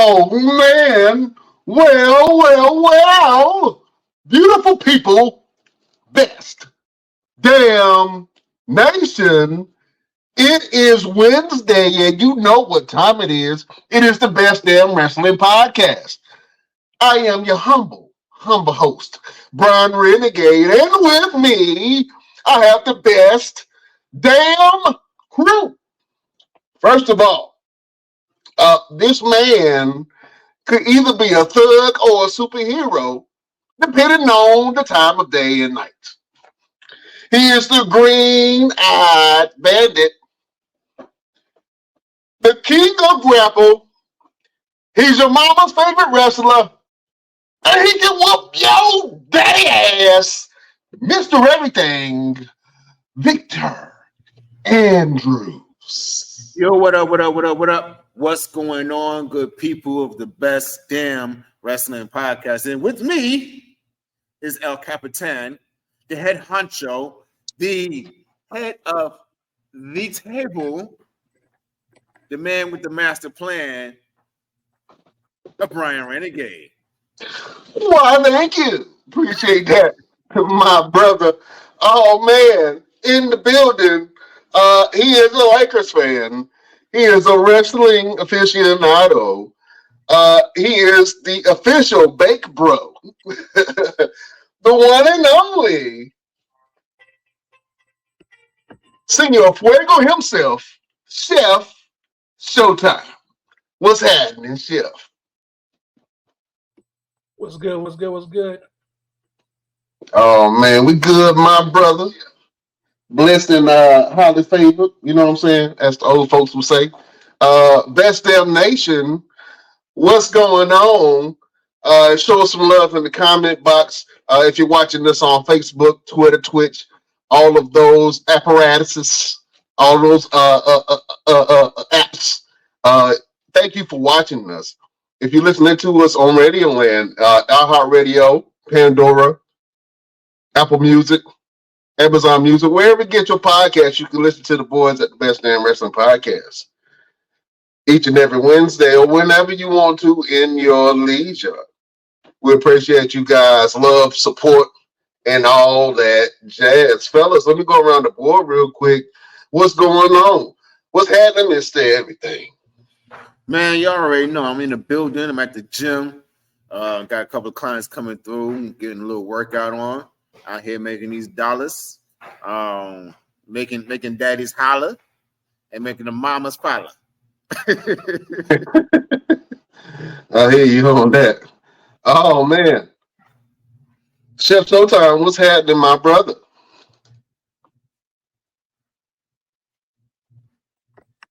Oh man, well, beautiful people, best damn nation. It is Wednesday, and you know what time it is. It is the best damn wrestling podcast. I am your humble host, Brian Renegade, and with me, I have the best damn crew. First of all, this man could either be a thug or a superhero, depending on the time of day and night. He is the green-eyed bandit, the king of grapple. He's your mama's favorite wrestler, and he can whoop your daddy ass, Mr. Everything, Victor Andrews. Yo, what up? What's going on, good people of the best damn wrestling podcast? And with me is El Capitan, the head honcho, the head of the table, the man with the master plan, the Brian Renegade. Why, thank you. Appreciate that, my brother. Oh, man, in the building, he is a Lakers fan. He is a wrestling aficionado. He is the official Bake Bro. The one and only Senor Fuego himself, Chef Showtime. What's happening, Chef? What's good? Oh, man, we good, my brother. Blessed and highly favored, you know what I'm saying? As the old folks would say. Best damn nation, what's going on? Show us some love in the comment box. If you're watching this on Facebook, Twitter, Twitch, all of those apparatuses, all those apps. Thank you for watching us. If you're listening to us on Radio Land, iHeartRadio, Pandora, Apple Music, Amazon Music, wherever you get your podcast, you can listen to the boys at the Best Damn Wrestling Podcast each and every Wednesday or whenever you want to in your leisure. We appreciate you guys' love, support, and all that jazz. Fellas, let me go around the board real quick. What's going on? What's happening, Mr. Everything? Man, you already know I'm in the building. I'm at the gym. Got a couple of clients coming through, getting a little workout on. Out here making these dollars, making daddies holler, and making the mamas holler. I hear you on that. Oh man, Chef Showtime, what's happening, my brother?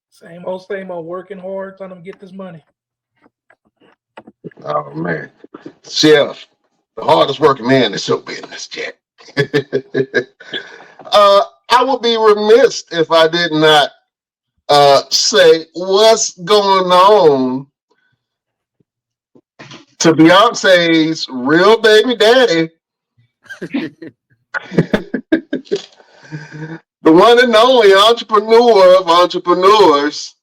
Same old, working hard, trying to get this money. Oh man, Chef, the hardest working man in the show business, Jack. I would be remiss if I did not say what's going on to Beyonce's real baby daddy, the one and only entrepreneur of entrepreneurs.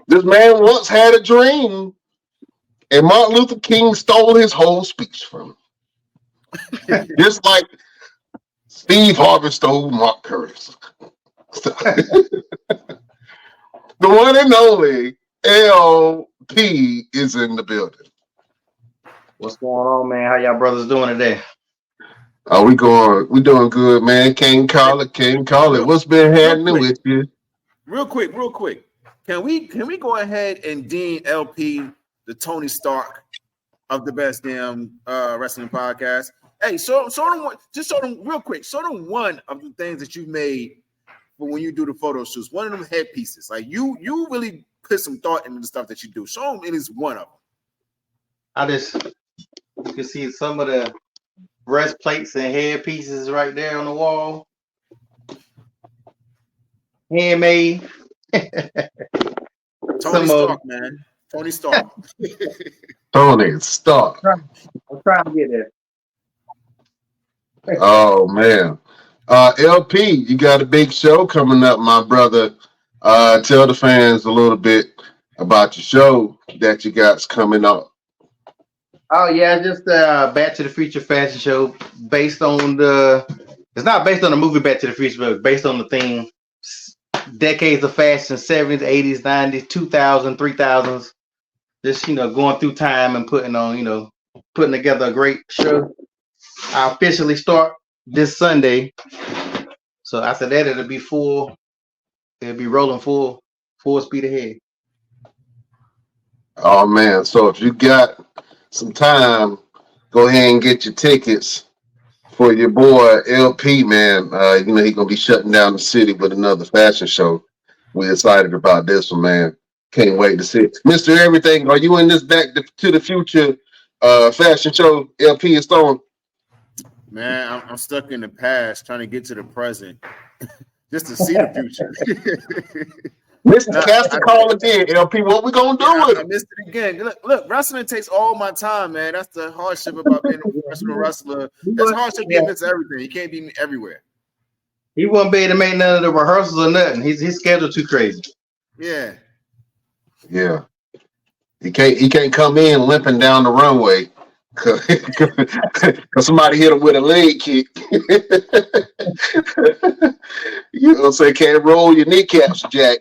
This man once had a dream, and Martin Luther King stole his whole speech from him. Just like Steve Harvey stole Mark Curtis. The one and only LP is in the building. What's going on, man? How y'all brothers doing today? Oh, we doing good, man. Can't call it. What's been happening with you? Real quick. Can we go ahead and deem LP the Tony Stark of the best damn wrestling podcast? Hey, show them real quick. Show them one of the things that you made for when you do the photo shoots. One of them headpieces. Like you really put some thought into the stuff that you do. Show them it is one of them. You can see some of the breastplates and headpieces right there on the wall. Handmade. Tony Stark, man. Tony Stark. Tony Stark. I'm trying to get there. Oh man. LP, you got a big show coming up, my brother. Tell the fans a little bit about your show that you got's coming up. Oh yeah, just Back to the Future fashion show based on it's not based on the movie Back to the Future, but it's based on the theme decades of fashion, 70s, 80s, 90s, 2000s, 3000s. Just going through time and putting together a great show. I officially start this Sunday. So after that it'll be rolling full speed ahead. Oh man, so if you got some time, go ahead and get your tickets for your boy LP, man. He's gonna be shutting down the city with another fashion show. We're excited about this one, man. Can't wait to see it. Mr. Everything, are you in this Back to the Future fashion show LP is throwing? Man, I'm stuck in the past trying to get to the present just to see the future. Mr. Cast the call again, LP. What we gonna do with I it? missed it again. Look, wrestling takes all my time, man. That's the hardship about being a professional wrestler. That's hardship getting into everything. You can't be everywhere. He won't be able to make none of the rehearsals or nothing. His schedule too crazy. Yeah. Yeah. He can't come in limping down the runway because somebody hit him with a leg kick. You know what I'm saying? Can't roll your kneecaps, Jack.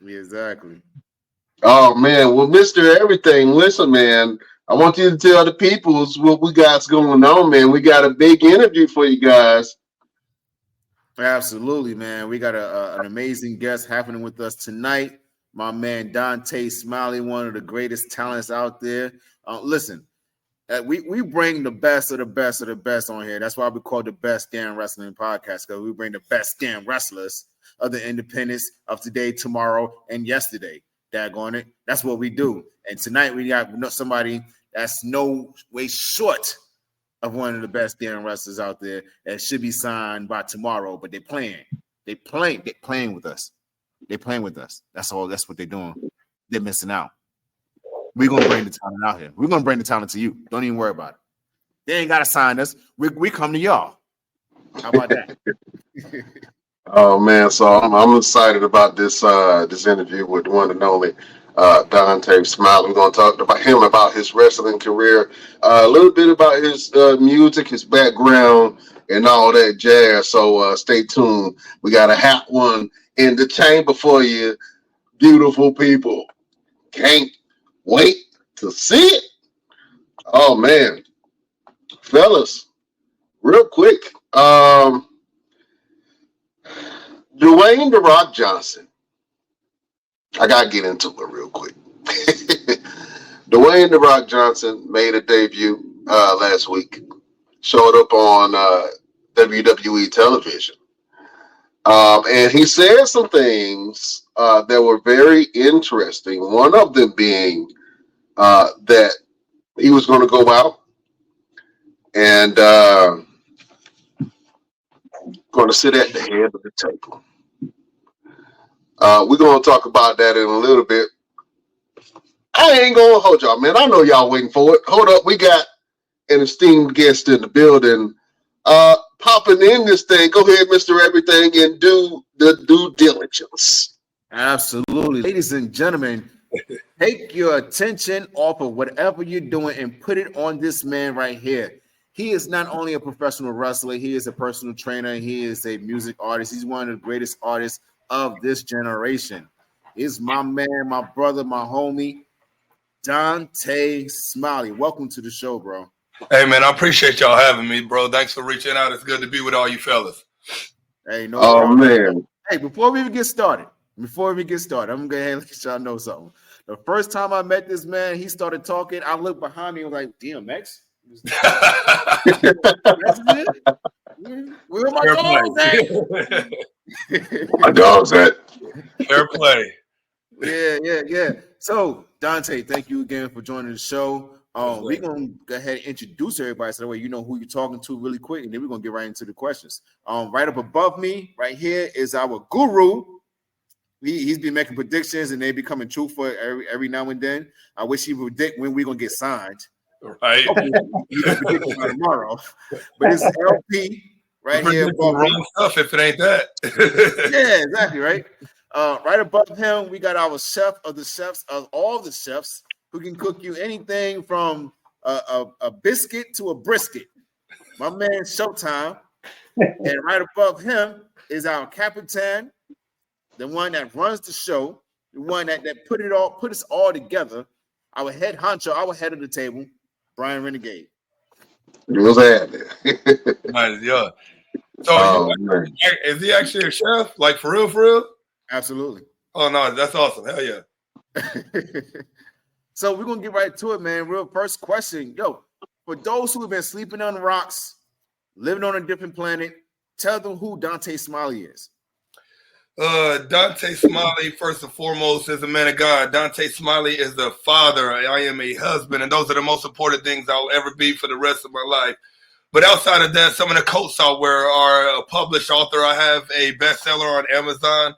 Yeah, exactly. Oh man, well, Mr. Everything, listen, man. I want you to tell the peoples what we got's going on, man. We got a big interview for you guys. Absolutely, man. We got an amazing guest happening with us tonight. My man Dontae Smiley, one of the greatest talents out there. Listen, we bring the best of the best of the best on here. That's why we call the Best Damn Wrestling Podcast, because we bring the best damn wrestlers of the independents of today, tomorrow, and yesterday. Daggone it. That's what we do. And tonight we got somebody that's no way short of one of the best damn wrestlers out there that should be signed by tomorrow, but they're playing. They're playing with us. They're playing with us. That's all. That's what they're doing. They're missing out. We're gonna bring the talent out here. We're gonna bring the talent to you. Don't even worry about it. They ain't gotta sign us. We come to y'all. How about that? Oh man, so I'm excited about this interview with the one and only Dontae Smiley. We're gonna talk about him, about his wrestling career, a little bit about his music, his background, and all that jazz. So stay tuned. We got a hot one in the chamber for you, beautiful people. Can't wait to see it. Oh man, fellas, real quick. Dwayne "The Rock" Johnson. I gotta get into it real quick. Dwayne "The Rock" Johnson made a debut last week. Showed up on WWE television. And he said some things that were very interesting. One of them being that he was going to go out and going to sit at the head of the table. We're going to talk about that in a little bit. I ain't going to hold y'all, man. I know y'all waiting for it. Hold up. We got an esteemed guest in the building. Popping in this thing. Go ahead, Mr. Everything, and do the due diligence. Absolutely. Ladies and gentlemen, take your attention off of whatever you're doing and put it on this man right here. He is not only a professional wrestler, he is a personal trainer, he is a music artist. He's one of the greatest artists of this generation. He's my man, my brother, my homie, Dontae Smiley. Welcome to the show, bro. Hey, man, I appreciate y'all having me, bro. Thanks for reaching out. It's good to be with all you fellas. Hey, no problem. Man. Hey, before we even get started, I'm going to go ahead and let y'all know something. The first time I met this man, he started talking. I looked behind me and was like, DMX? Where are my dogs at? My dogs at. Fair play. Yeah. So, Dontae, thank you again for joining the show. We're going to go ahead and introduce everybody so that way you know who you're talking to really quick, and then we're going to get right into the questions. Right up above me, right here, is our guru. He's been making predictions, and they becoming truthful every now and then. I wish he would predict when we're going to get signed. Right. He can predict it by tomorrow. But it's LP right here above me. Stuff if it ain't that. Yeah, exactly, right? Right above him, we got our chef of the chefs of all the chefs who can cook you anything from a biscuit to a brisket. My man Showtime. And right above him is our Capitan, the one that runs the show, the one that put us all together. Our head honcho, our head of the table, Brian Renegade. What's happening? Nice, yeah. So Oh, man. is he actually a chef? Like for real, for real? Absolutely. Oh no, that's awesome. Hell yeah. So we're gonna get right to it, man. Real first question. Yo, for those who have been sleeping on the rocks, living on a different planet, tell them who Dontae Smiley is. Dontae Smiley, first and foremost, is a man of God. Dontae Smiley is a father. I am a husband, and those are the most important things I'll ever be for the rest of my life. But outside of that, some of the coats I wear are a published author. I have a bestseller on Amazon,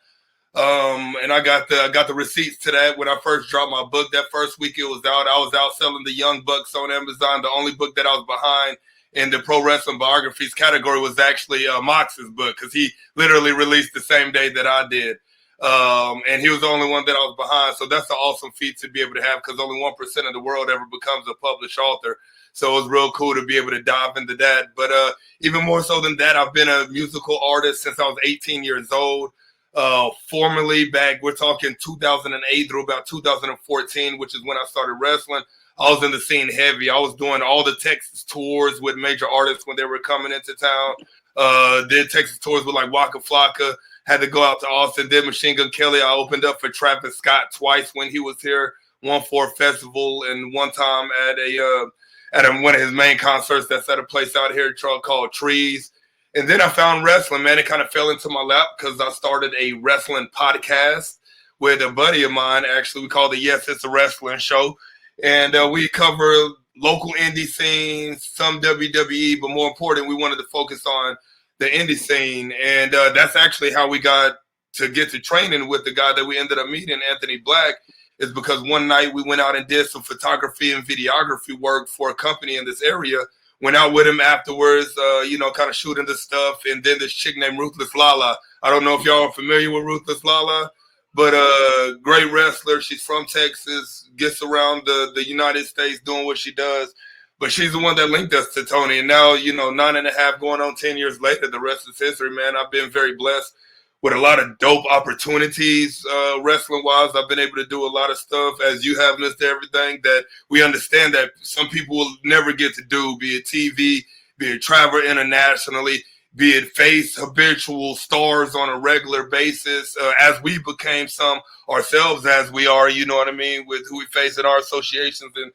and I got the receipts to that when I first dropped my book. That first week it was out, I was out selling the Young Bucks on Amazon. The only book that I was behind in the pro wrestling biographies category was actually Mox's book, because he literally released the same day that I did. And he was the only one that I was behind. So that's an awesome feat to be able to have, because only 1% of the world ever becomes a published author. So it was real cool to be able to dive into that. But even more so than that, I've been a musical artist since I was 18 years old. Formerly back, we're talking 2008 through about 2014, which is when I started wrestling. I was in the scene heavy. I was doing all the Texas tours with major artists when they were coming into town. Did Texas tours with like Waka Flocka. Had to go out to Austin. Did Machine Gun Kelly. I opened up for Travis Scott twice when he was here. One for a festival and one time at one of his main concerts that's at a place out here called Trees. And then I found wrestling, man. It kind of fell into my lap because I started a wrestling podcast with a buddy of mine. Actually, we call it Yes, It's a Wrestling Show. And we cover local indie scenes, some WWE, but more important, we wanted to focus on the indie scene. And that's actually how we got to get to training with the guy that we ended up meeting, Anthony Black, is because one night we went out and did some photography and videography work for a company in this area. Went out with him afterwards, kind of shooting the stuff. And then this chick named Ruthless Lala. I don't know if y'all are familiar with Ruthless Lala, but great wrestler. She's from Texas, gets around the United States doing what she does. But she's the one that linked us to Tony. And now, 9.5 going on 10 years later, the rest is history, man. I've been very blessed with a lot of dope opportunities wrestling-wise. I've been able to do a lot of stuff, as you have, Mr. Everything, that we understand that some people will never get to do, be it TV, be it travel internationally, be it face habitual stars on a regular basis, as we became some ourselves, as we are, you know what I mean, with who we face in our associations and,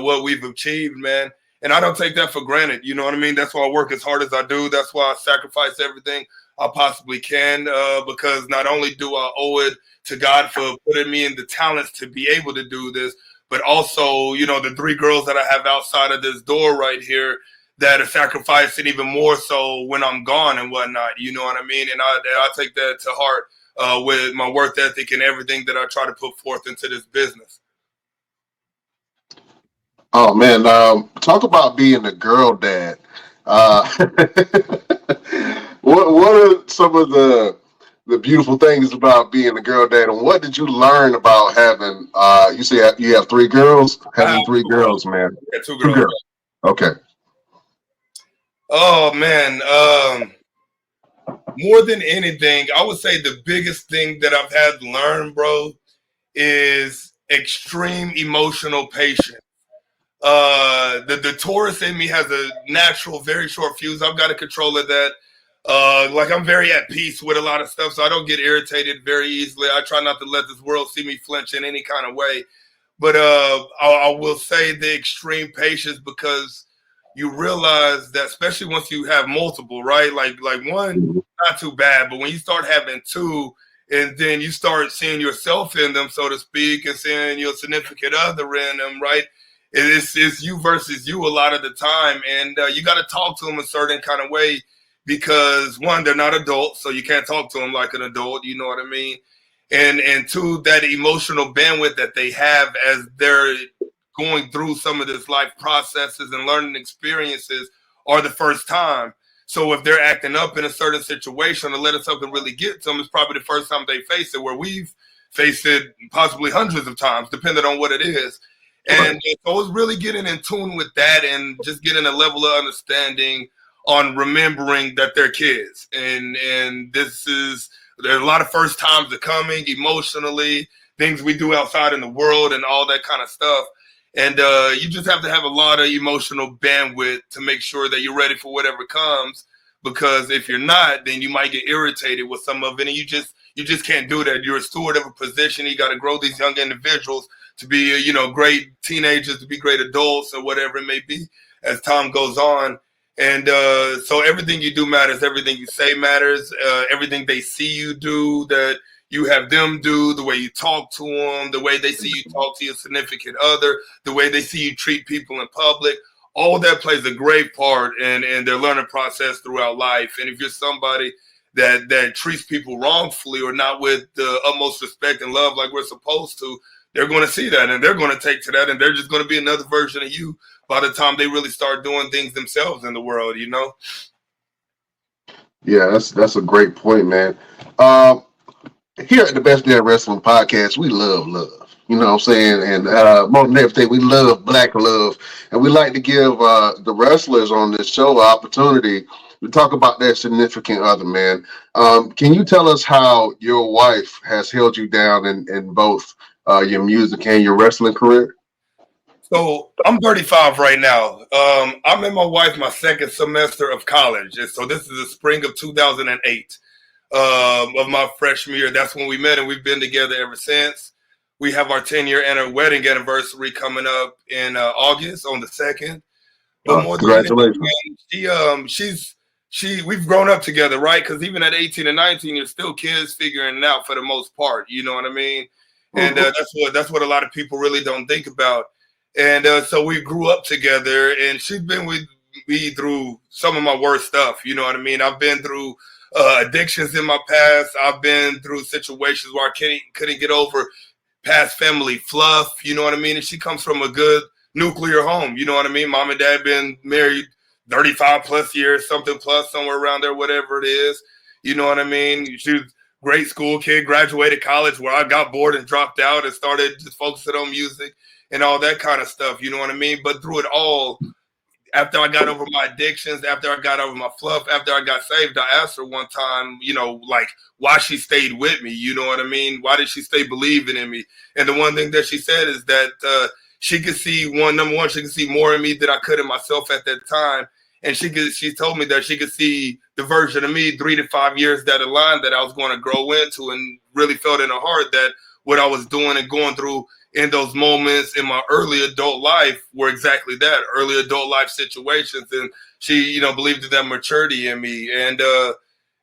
what we've achieved, man. And I don't take that for granted, you know what I mean? That's why I work as hard as I do. That's why I sacrifice everything I possibly can, because not only do I owe it to God for putting me in the talents to be able to do this, but also, the 3 girls that I have outside of this door right here that are sacrificing even more so when I'm gone and whatnot, you know what I mean? And I take that to heart with my work ethic and everything that I try to put forth into this business. Oh, man. Talk about being a girl dad. What are some of the beautiful things about being a girl dad, and what did you learn about having? You say you have 3 girls. Having 3 girls, man. Yeah, 2 girls. Okay. Oh man, more than anything, I would say the biggest thing that I've had to learn, bro, is extreme emotional patience. The Taurus in me has a natural, very short fuse. I've got to control of that. I'm very at peace with a lot of stuff, so I don't get irritated very easily. I try not to let this world see me flinch in any kind of way. But I will say the extreme patience, because you realize that, especially once you have multiple, right? Like one, not too bad, but when you start having 2, and then you start seeing yourself in them, so to speak, and seeing your significant other in them, right? It's you versus you a lot of the time, and you got to talk to them a certain kind of way, because 1, they're not adults, so you can't talk to them like an adult, you know what I mean? And 2, that emotional bandwidth that they have as they're going through some of this life processes and learning experiences are the first time. So if they're acting up in a certain situation or letting something really get to them, it's probably the first time they face it, where we've faced it possibly hundreds of times, depending on what it is. And so it's really getting in tune with that and just getting a level of understanding on remembering that they're kids. And there's a lot of first times are coming emotionally, things we do outside in the world and all that kind of stuff. And you just have to have a lot of emotional bandwidth to make sure that you're ready for whatever comes. Because if you're not, then you might get irritated with some of it, and you just can't do that. You're a steward of a position. You got to grow these young individuals to be, great teenagers, to be great adults, or whatever it may be as time goes on. And so everything you do matters. Everything you say matters. Everything they see you do, that you have them do, the way you talk to them, the way they see you talk to your significant other, the way they see you treat people in public. All of that plays a great part in their learning process throughout life. And if you're somebody that treats people wrongfully or not with the utmost respect and love like we're supposed to, they're going to see that and they're going to take to that, and they're just going to be another version of you by the time they really start doing things themselves in the world, Yeah, that's a great point, man. Here at the Best Damn Wrestling Podcast, we love love. You know what I'm saying? And more than everything, we love black love. And we like to give the wrestlers on this show an opportunity to talk about their significant other, man. Can you tell us how your wife has held you down in both your music and your wrestling career? So I'm 35 right now. I met my wife my second semester of college. And so this is the spring of 2008 of my freshman year. That's when we met, and we've been together ever since. We have our 10-year and our wedding anniversary coming up in August on the 2nd. But more congratulations. than anything, we've grown up together, right? Because even at 18 and 19, you're still kids figuring it out for the most part. You know what I mean? And that's what a lot of people really don't think about. And so we grew up together, and she's been with me through some of my worst stuff. You know what I mean? I've been through addictions in my past. I've been through situations where I couldn't get over past family fluff. You know what I mean? And she comes from a good nuclear home. You know what I mean? Mom and dad been married 35 plus years, something plus, somewhere around there, whatever it is. You know what I mean? She was a great school kid, graduated college, where I got bored and dropped out and started just focusing on music and all that kind of stuff. You know what I mean? But through it all, after I got over my addictions, after I got over my fluff, after I got saved, I asked her one time, why she stayed with me. You know what I mean? Why did she stay believing in me? And the one thing that she said is that she could see, number one, she could see more in me than I could in myself at that time. And she told me that she could see the version of me 3 to 5 years down the line that I was going to grow into, and really felt in her heart that what I was doing and going through in those moments in my early adult life were exactly that, early adult life situations. And she, believed in that maturity in me.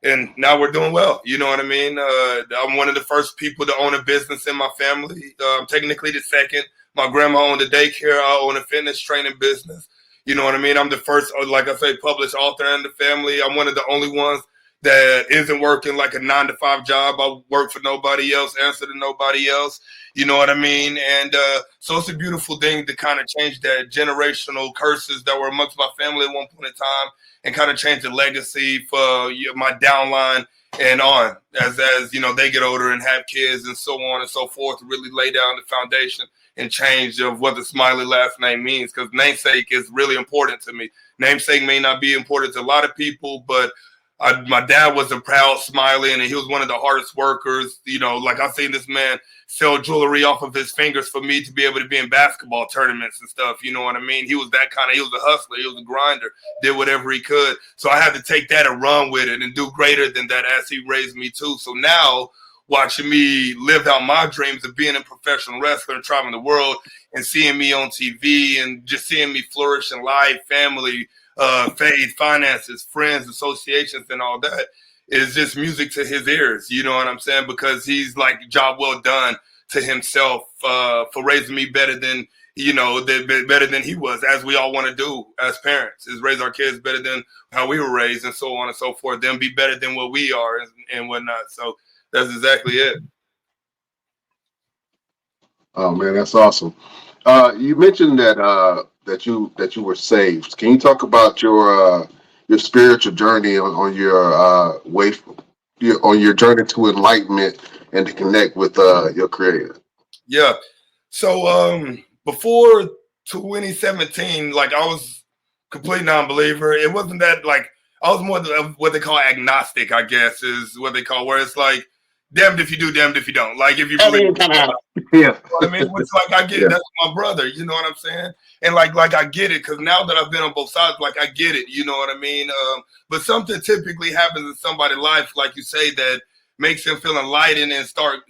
And now we're doing well. You know what I mean? I'm one of the first people to own a business in my family. Technically the second. My grandma owned a daycare. I own a fitness training business. You know what I mean? I'm the first, like I say, published author in the family. I'm one of the only ones that isn't working like a 9-to-5 job. I work for nobody else, answer to nobody else. You know what I mean? And so it's a beautiful thing to kind of change that generational curses that were amongst my family at one point in time, and kind of change the legacy for my downline and on as they get older and have kids and so on and so forth, to really lay down the foundation and change of what the Smiley last name means, because namesake is really important to me. Namesake may not be important to a lot of people, but my dad was a proud Smiley, and he was one of the hardest workers. Like I've seen this man sell jewelry off of his fingers for me to be able to be in basketball tournaments and stuff. You know what I mean? He was that kind of, he was a hustler. He was a grinder, did whatever he could. So I had to take that and run with it and do greater than that as he raised me too. So now, watching me live out my dreams of being a professional wrestler and traveling the world, and seeing me on TV and just seeing me flourish in life, family, faith, finances, friends, associations, and all that is just music to his ears. You know what I'm saying? Because he's like, job well done to himself for raising me better than better than he was, as we all want to do as parents, is raise our kids better than how we were raised, and so on and so forth. Then be better than what we are and whatnot. So that's exactly it. Oh man, that's awesome. You mentioned that you were saved. Can you talk about your your spiritual journey on your on your journey to enlightenment and to connect with your creator. Yeah. So before 2017, like I was complete non-believer. It wasn't that like I was more of what they call agnostic, I guess, is what they call, where it's like damned if you do, damned if you don't. Like if you believe, Yeah. you know what I mean? Which like I get it. That's my brother. You know what I'm saying? And like I get it because now that I've been on both sides, like I get it. You know what I mean? But something typically happens in somebody's life, like you say, that makes them feel enlightened and start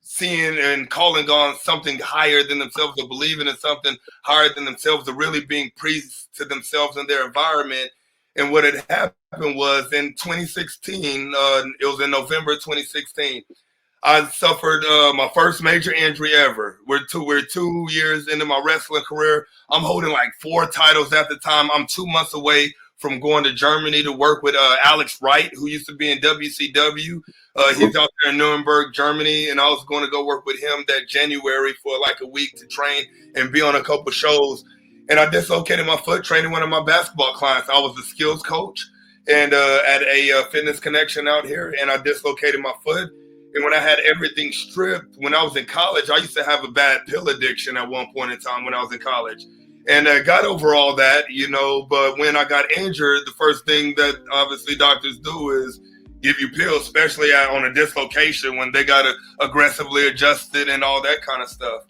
seeing and calling on something higher than themselves, or believing in something higher than themselves, or really being priests to themselves and their environment. And what had happened was in 2016, it was in November 2016, I suffered my first major injury ever. We're 2 years into my wrestling career. I'm holding like 4 titles at the time. I'm 2 months away from going to Germany to work with Alex Wright, who used to be in WCW. He's out there in Nuremberg, Germany, and I was going to go work with him that January for like a week to train and be on a couple shows. And I dislocated my foot training one of my basketball clients. I was a skills coach and at a fitness connection out here, and I dislocated my foot. And when I had everything stripped, when I was in college, I used to have a bad pill addiction at one point in time when I was in college. And I got over all that, you know, but when I got injured, the first thing that obviously doctors do is give you pills, especially on a dislocation when they got to aggressively adjust it and all that kind of stuff.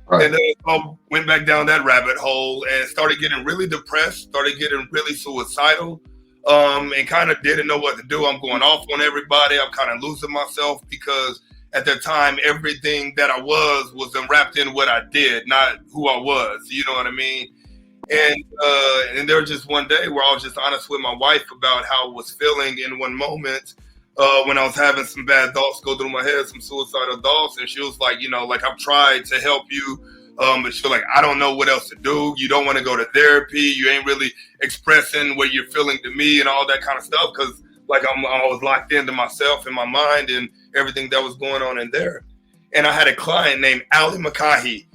Right. And then I went back down that rabbit hole and started getting really depressed, started getting really suicidal, and kind of didn't know what to do. I'm going off on everybody. I'm kind of losing myself because at that time, everything that I was wrapped in what I did, not who I was. You know what I mean? And there was just one day where I was just honest with my wife about how I was feeling in one moment when I was having some bad thoughts go through my head, some suicidal thoughts. And she was like, you know, like, I've tried to help you. But she's like, I don't know what else to do. You don't want to go to therapy. You ain't really expressing what you're feeling to me and all that kind of stuff. Because like I was locked into myself and my mind and everything that was going on in there. And I had a client named Ali Makahi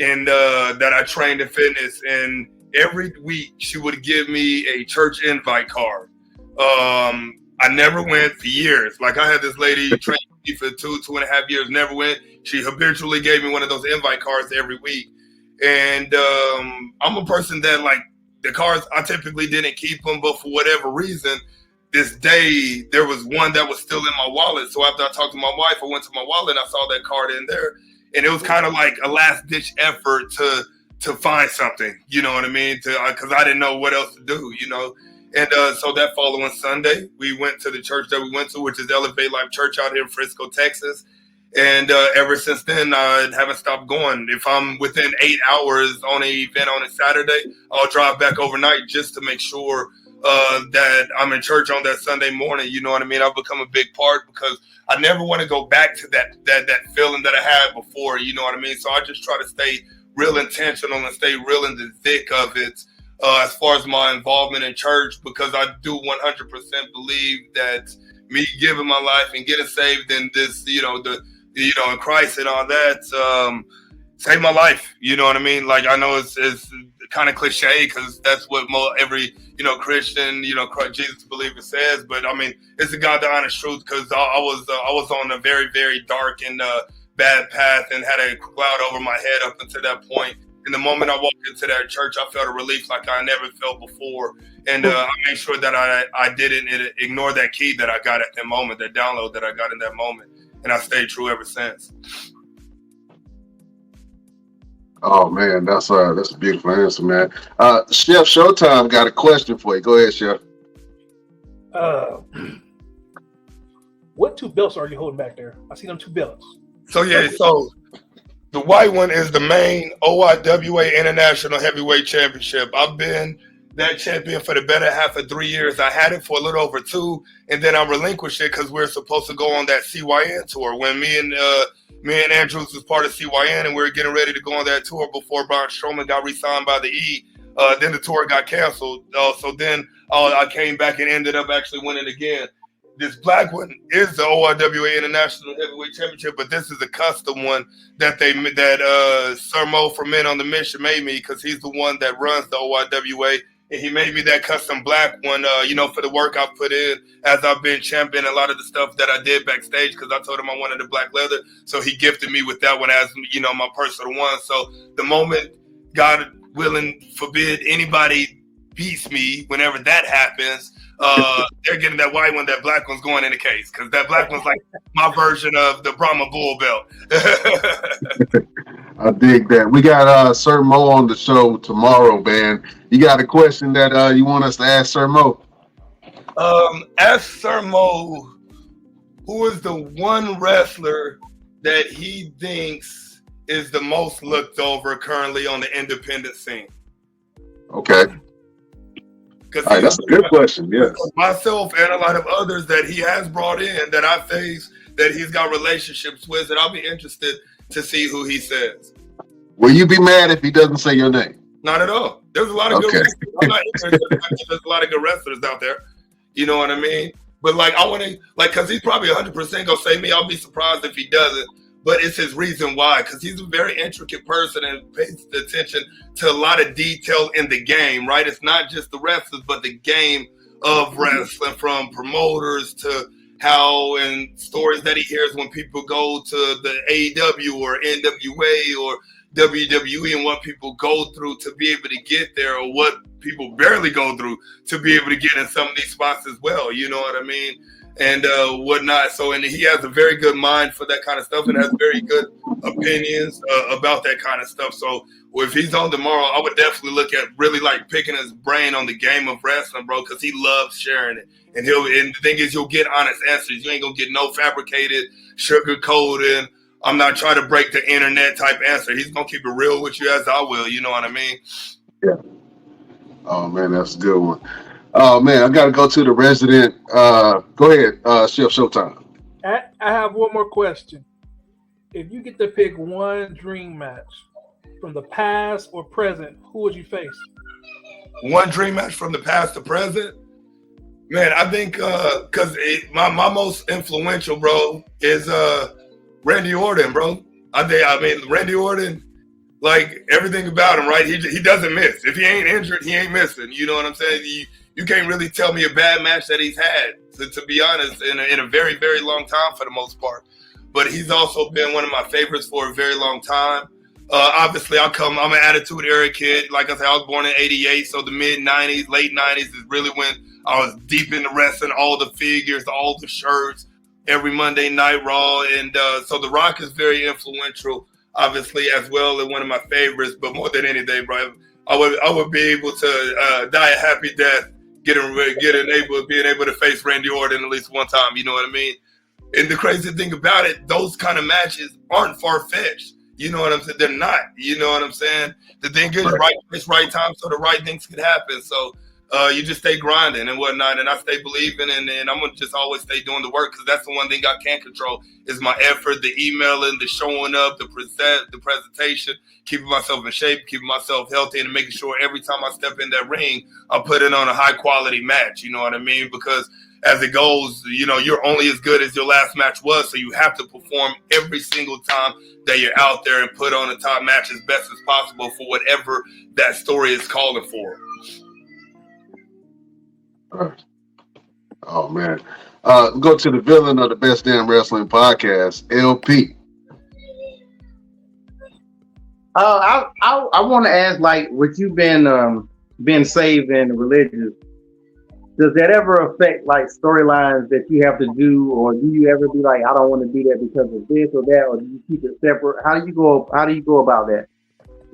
and that I trained in fitness. And every week she would give me a church invite card. I never went for years. Like I had this lady train me for 2.5 years, never went. She habitually gave me one of those invite cards every week. And I'm a person that like the cards, I typically didn't keep them, but for whatever reason, this day there was one that was still in my wallet. So after I talked to my wife, I went to my wallet and I saw that card in there. And it was kind of like a last ditch effort to find something, you know what I mean? Because I didn't know what else to do, you know? And so that following Sunday, we went to the church that we went to, which is Elevate Life Church out here in Frisco, Texas. And ever since then, I haven't stopped going. If I'm within 8 hours on an event on a Saturday, I'll drive back overnight just to make sure that I'm in church on that Sunday morning. You know what I mean? I've become a big part because I never want to go back to that feeling that I had before. You know what I mean? So I just try to stay real intentional and stay real in the thick of it. As far as my involvement in church, because I do 100% believe that me giving my life and getting saved in this, in Christ and all that, saved my life. You know what I mean? Like I know it's kind of cliche because that's what every Christian, Jesus believer says. But I mean, it's a God the honest truth because I was on a very, very dark and bad path and had a cloud over my head up until that point. And the moment I walked into that church, I felt a relief like I never felt before. And I made sure that I didn't ignore that key that I got at that moment, that download that I got in that moment. And I stayed true ever since. Oh, man, that's a beautiful answer, man. Chef Showtime got a question for you. Go ahead, Chef. What 2 belts are you holding back there? I see them 2 belts. So the white one is the main OIWA International Heavyweight Championship. I've been that champion for the better half of 3 years. I had it for a little over 2, and then I relinquished it because we were supposed to go on that CYN tour. When me and Andrews was part of CYN, and we were getting ready to go on that tour before Braun Strowman got re-signed by the E. Then the tour got canceled. So then I came back and ended up actually winning again. This black one is the OIWA International Heavyweight Championship, but this is a custom one that Sir Mo from Men on the Mission made me because he's the one that runs the OIWA. and he made me that custom black one, for the work I put in as I've been championing a lot of the stuff that I did backstage because I told him I wanted the black leather. So he gifted me with that one as, my personal one. So the moment, God willing, forbid anybody beats me, whenever that happens, they're getting that white one, that black one's going in the case because that black one's like my version of the Brahma Bull belt. I dig that. We got Sir Mo on the show tomorrow, man. You got a question that you want us to ask Sir Mo? Ask Sir Mo, who is the one wrestler that he thinks is the most looked over currently on the independent scene? Okay. All right, that's a good question. Yes. Myself and a lot of others that he has brought in that I face that he's got relationships with, and I'll be interested to see who he says. Will you be mad if he doesn't say your name? Not at all. There's a lot of good wrestlers. I'm not interested. There's a lot of good wrestlers out there. You know what I mean? But I want to, because he's probably 100% gonna say me. I'll be surprised if he doesn't. But it's his reason why, because he's a very intricate person and pays attention to a lot of detail in the game, right? It's not just the wrestlers, but the game of wrestling, from promoters to how and stories that he hears when people go to the AEW or NWA or WWE and what people go through to be able to get there, or what people barely go through to be able to get in some of these spots as well. You know what I mean? And whatnot. So, and he has a very good mind for that kind of stuff and has very good opinions about that kind of stuff. So if he's on tomorrow, I would definitely look at really picking his brain on the game of wrestling, bro, because he loves sharing it. And the thing is, you'll get honest answers. You ain't gonna get no fabricated, sugarcoated. I'm not trying to break the internet type answer. He's gonna keep it real with you as I will. You know what I mean? Yeah. Oh man, that's a good one. Oh man, I gotta go to the resident. Go ahead, Chef Showtime. I have one more question. If you get to pick one dream match from the past or present, who would you face? One dream match from the past to present? Man, I think because my most influential, bro, is Randy Orton, bro. I mean, Randy Orton, everything about him, right? He doesn't miss. If he ain't injured, he ain't missing. You know what I'm saying? You can't really tell me a bad match that he's had, to be honest, in a very, very long time for the most part. But he's also been one of my favorites for a very long time. Obviously, I'm an Attitude Era kid. Like I said, I was born in '88, so the mid-'90s, late '90s is really when I was deep into wrestling, all the figures, all the shirts, every Monday Night Raw. And so The Rock is very influential, obviously, as well, and one of my favorites. But more than anything, bro, I would be able to die a happy death, being able to face Randy Orton at least one time. You know what I mean? And the crazy thing about it, those kind of matches aren't far-fetched. You know what I'm saying? They're not. You know what I'm saying? The thing is, right place, right time, so the right things could happen. So you just stay grinding and whatnot, and I stay believing, and I'm going to just always stay doing the work, because that's the one thing I can't control is my effort, the emailing, the showing up, the presentation, keeping myself in shape, keeping myself healthy, and making sure every time I step in that ring, I put it on a high-quality match. You know what I mean? Because as it goes, you're only as good as your last match was, so you have to perform every single time that you're out there and put on a top match as best as possible for whatever that story is calling for. Oh man, go to the villain of the Best Damn Wrestling Podcast, LP. I want to ask, what you've been saved in religious. Does that ever affect storylines that you have to do, or do you ever be I don't want to do that because of this or that, or do you keep it separate? How do you go about that?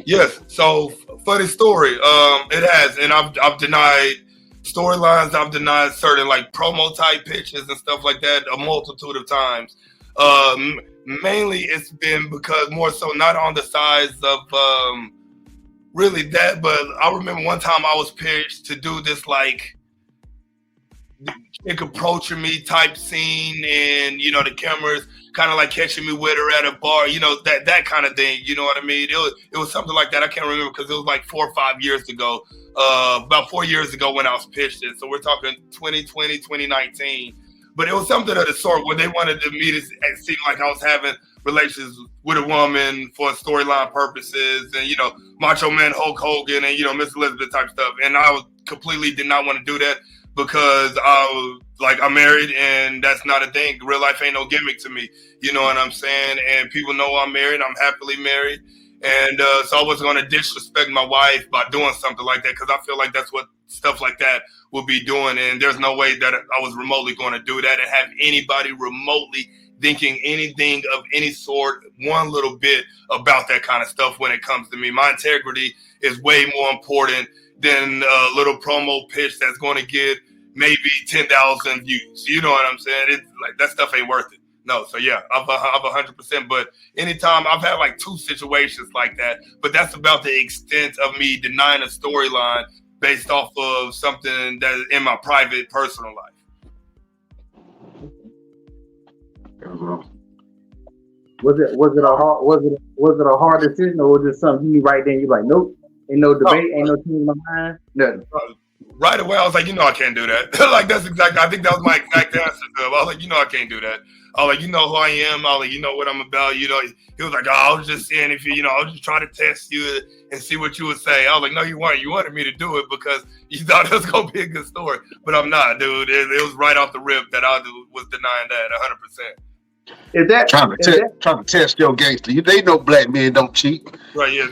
Yes. So funny story. It has, and I've denied storylines. I've denied certain promo type pitches and stuff like that a multitude of times. Mainly it's been because more so not on the sides of really that, but I remember one time I was pitched to do this chick approaching me type scene, and the cameras kind of catching me with her at a bar, that kind of thing. You know what I mean? It was something like that. I can't remember because it was 4 or 5 years ago, about 4 years ago when I was pitched it. So we're talking 2020, 2019. But it was something of the sort where they wanted me to seem like I was having relations with a woman for storyline purposes, and Macho Man Hulk Hogan and Miss Elizabeth type stuff. And I was completely did not want to do that because I'm married and that's not a thing. Real life ain't no gimmick to me. You know what I'm saying? And people know I'm married. I'm happily married. And so I wasn't going to disrespect my wife by doing something like that because I feel like that's what stuff like that would be doing. And there's no way that I was remotely going to do that and have anybody remotely thinking anything of any sort, one little bit about that kind of stuff when it comes to me. My integrity is way more important than a little promo pitch that's going to get maybe 10,000 views. You know what I'm saying? It's like that stuff ain't worth it. No, so yeah, I'm 100%. But anytime I've had like 2 situations like that, but that's about the extent of me denying a storyline based off of something that is in my private, personal life. Was it a hard decision, or was it something you right then? You're like, nope, ain't no debate, ain't no change in my mind, nothing. Right away, I was like, I can't do that. Like that's exactly. I think that was my exact answer to him. I was like, I can't do that. I was like, you know who I am. I was like, you know what I'm about. He was like, I was just saying if you, I was just trying to test you and see what you would say. I was like, no, you weren't. You wanted me to do it because you thought it was gonna be a good story, but I'm not, dude. It was right off the rip that I was denying that 100%. Is that trying to test your gangster? They know black men don't cheat. Right? Yeah.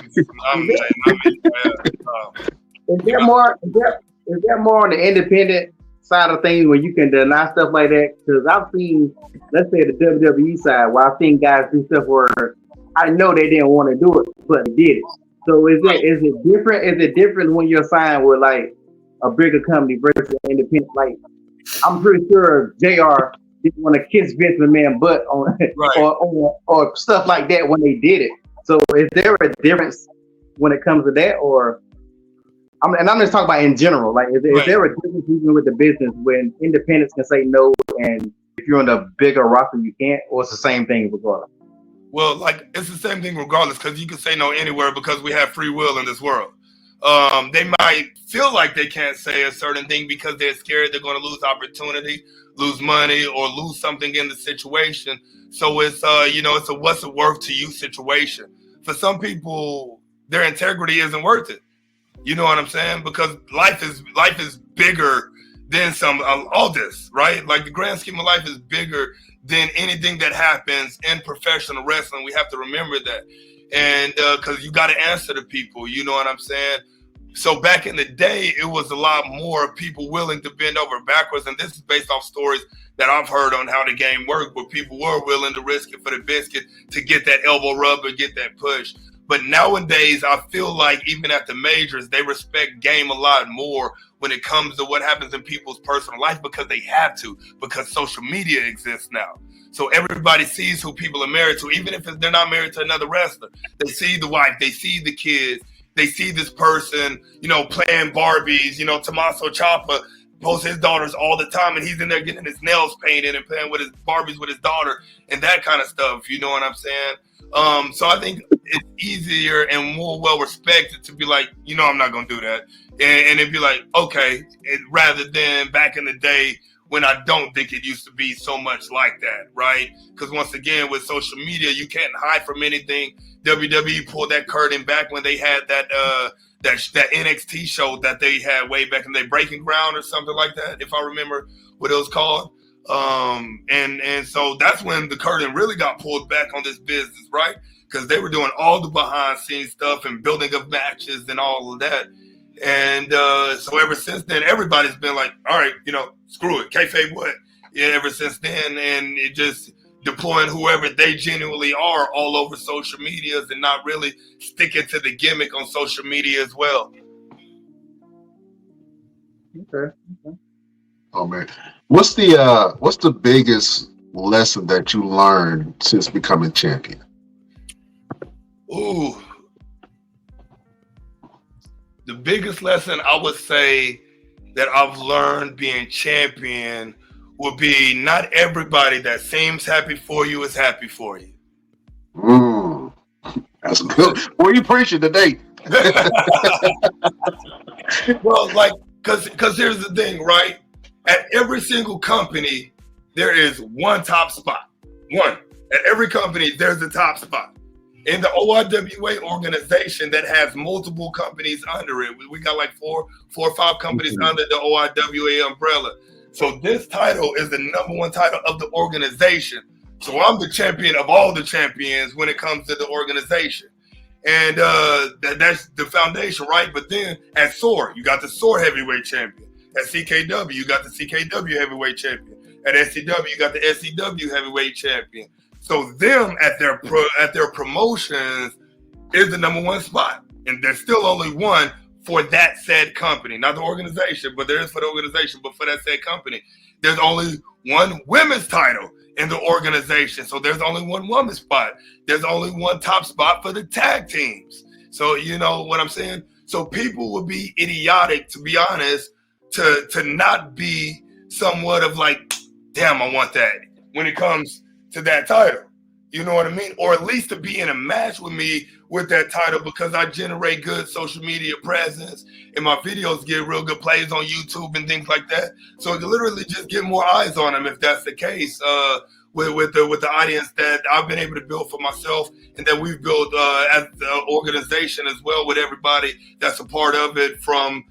Is that more on the independent side of things when you can deny stuff like that? Because I've seen, let's say the WWE side, where I've seen guys do stuff where I know they didn't want to do it, but they did it. So is it different? Is it different when you're signed with like a bigger company versus independent? Like I'm pretty sure JR didn't want to kiss Vince McMahon butt on right. or stuff like that when they did it. So is there a difference when it comes to that, or? I'm just talking about in general. Like, is there a difference even with the business when independents can say no, and if you're on the bigger roster, you can't, or it's the same thing regardless? Well, like it's the same thing regardless, because you can say no anywhere because we have free will in this world. They might feel like they can't say a certain thing because they're scared they're going to lose opportunity, lose money, or lose something in the situation. So it's it's a what's it worth to you situation. For some people, their integrity isn't worth it. You know what I'm saying? Because life is bigger than all this, right? Like the grand scheme of life is bigger than anything that happens in professional wrestling. We have to remember that. And because you got to answer to people, you know what I'm saying? So back in the day, it was a lot more people willing to bend over backwards. And this is based off stories that I've heard on how the game worked, where people were willing to risk it for the biscuit to get that elbow rub or get that push. But nowadays, I feel like even at the majors, they respect game a lot more when it comes to what happens in people's personal life because they have to, because social media exists now. So everybody sees who people are married to, even if they're not married to another wrestler. They see the wife, they see the kids, they see this person, playing Barbies. Tommaso Ciampa posts his daughters all the time, and he's in there getting his nails painted and playing with his Barbies with his daughter and that kind of stuff. You know what I'm saying? So I think it's easier and more well respected to be like, I'm not going to do that. And it'd be like, okay, rather than back in the day when I don't think it used to be so much like that, right? Because once again, with social media, you can't hide from anything. WWE pulled that curtain back when they had that NXT show that they had way back in the Breaking Ground or something like that, if I remember what it was called. And so that's when the curtain really got pulled back on this business, right? Because they were doing all the behind scenes stuff and building up matches and all of that. And so ever since then, everybody's been like, all right, screw it, kayfabe what? Yeah, ever since then, and it just deploying whoever they genuinely are all over social medias and not really sticking to the gimmick on social media as well. Okay. Oh man, what's the biggest lesson that you learned since becoming champion? Ooh, the biggest lesson I would say that I've learned being champion would be not everybody that seems happy for you is happy for you. That's good. What are you preaching today? Well, because here's the thing, right? At every single company, there is one top spot. One. At every company, there's a top spot. in the OIWA organization that has multiple companies under it. We got like four or five companies under the OIWA umbrella. So this title is the number one title of the organization. So I'm the champion of all the champions when it comes to the organization. And that's the foundation, right? But then at SOAR, you got the SOAR heavyweight champion. At CKW, you got the CKW heavyweight champion. At SCW, you got the SCW heavyweight champion. So them at their promotions is the number one spot. And there's still only one for that said company. Not the organization, but there is for the organization, but for that said company. There's only one women's title in the organization. So there's only one women's spot. There's only one top spot for the tag teams. So you know what I'm saying? So people would be idiotic, to be honest, to not be somewhat of like, damn, I want that when it comes to that title. You know what I mean? Or at least to be in a match with me with that title, because I generate good social media presence and my videos get real good plays on YouTube and things like that. So it can literally just get more eyes on them if that's the case, with the audience that I've been able to build for myself and that we've built as the organization as well, with everybody that's a part of it, from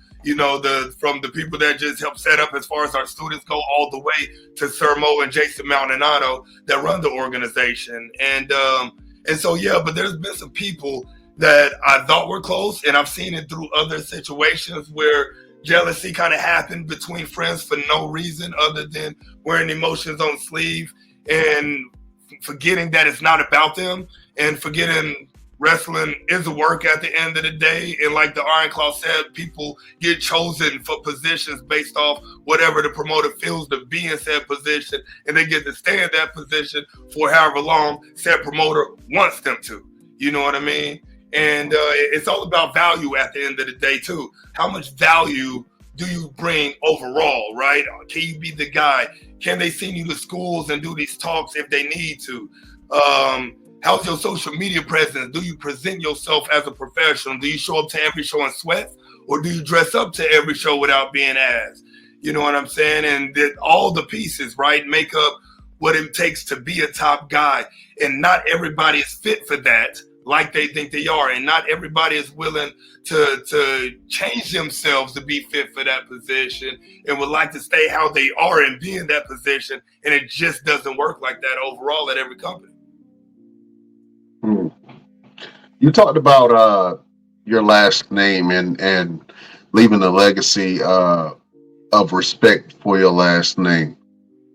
from the people that just help set up as far as our students go, all the way to Sir Mo and Jason Maldonado that run the organization. And so, yeah, but there's been some people that I thought were close, and I've seen it through other situations where jealousy kind of happened between friends for no reason other than wearing emotions on sleeve and forgetting that it's not about them, and forgetting wrestling is a work at the end of the day. And like the Iron Claw said, people get chosen for positions based off whatever the promoter feels to be in said position, and they get to stay in that position for however long said promoter wants them to. You know what I mean? And it's all about value at the end of the day too. How much value do you bring overall, right? Can you be the guy? Can they send you to schools and do these talks if they need to? How's your social media presence? Do you present yourself as a professional? Do you show up to every show in sweats, or do you dress up to every show without being asked? You know what I'm saying? And that all the pieces, right, make up what it takes to be a top guy. And not everybody is fit for that like they think they are. And not everybody is willing to change themselves to be fit for that position and would like to stay how they are and be in that position. And it just doesn't work like that overall at every company. You talked about your last name and leaving a legacy of respect for your last name.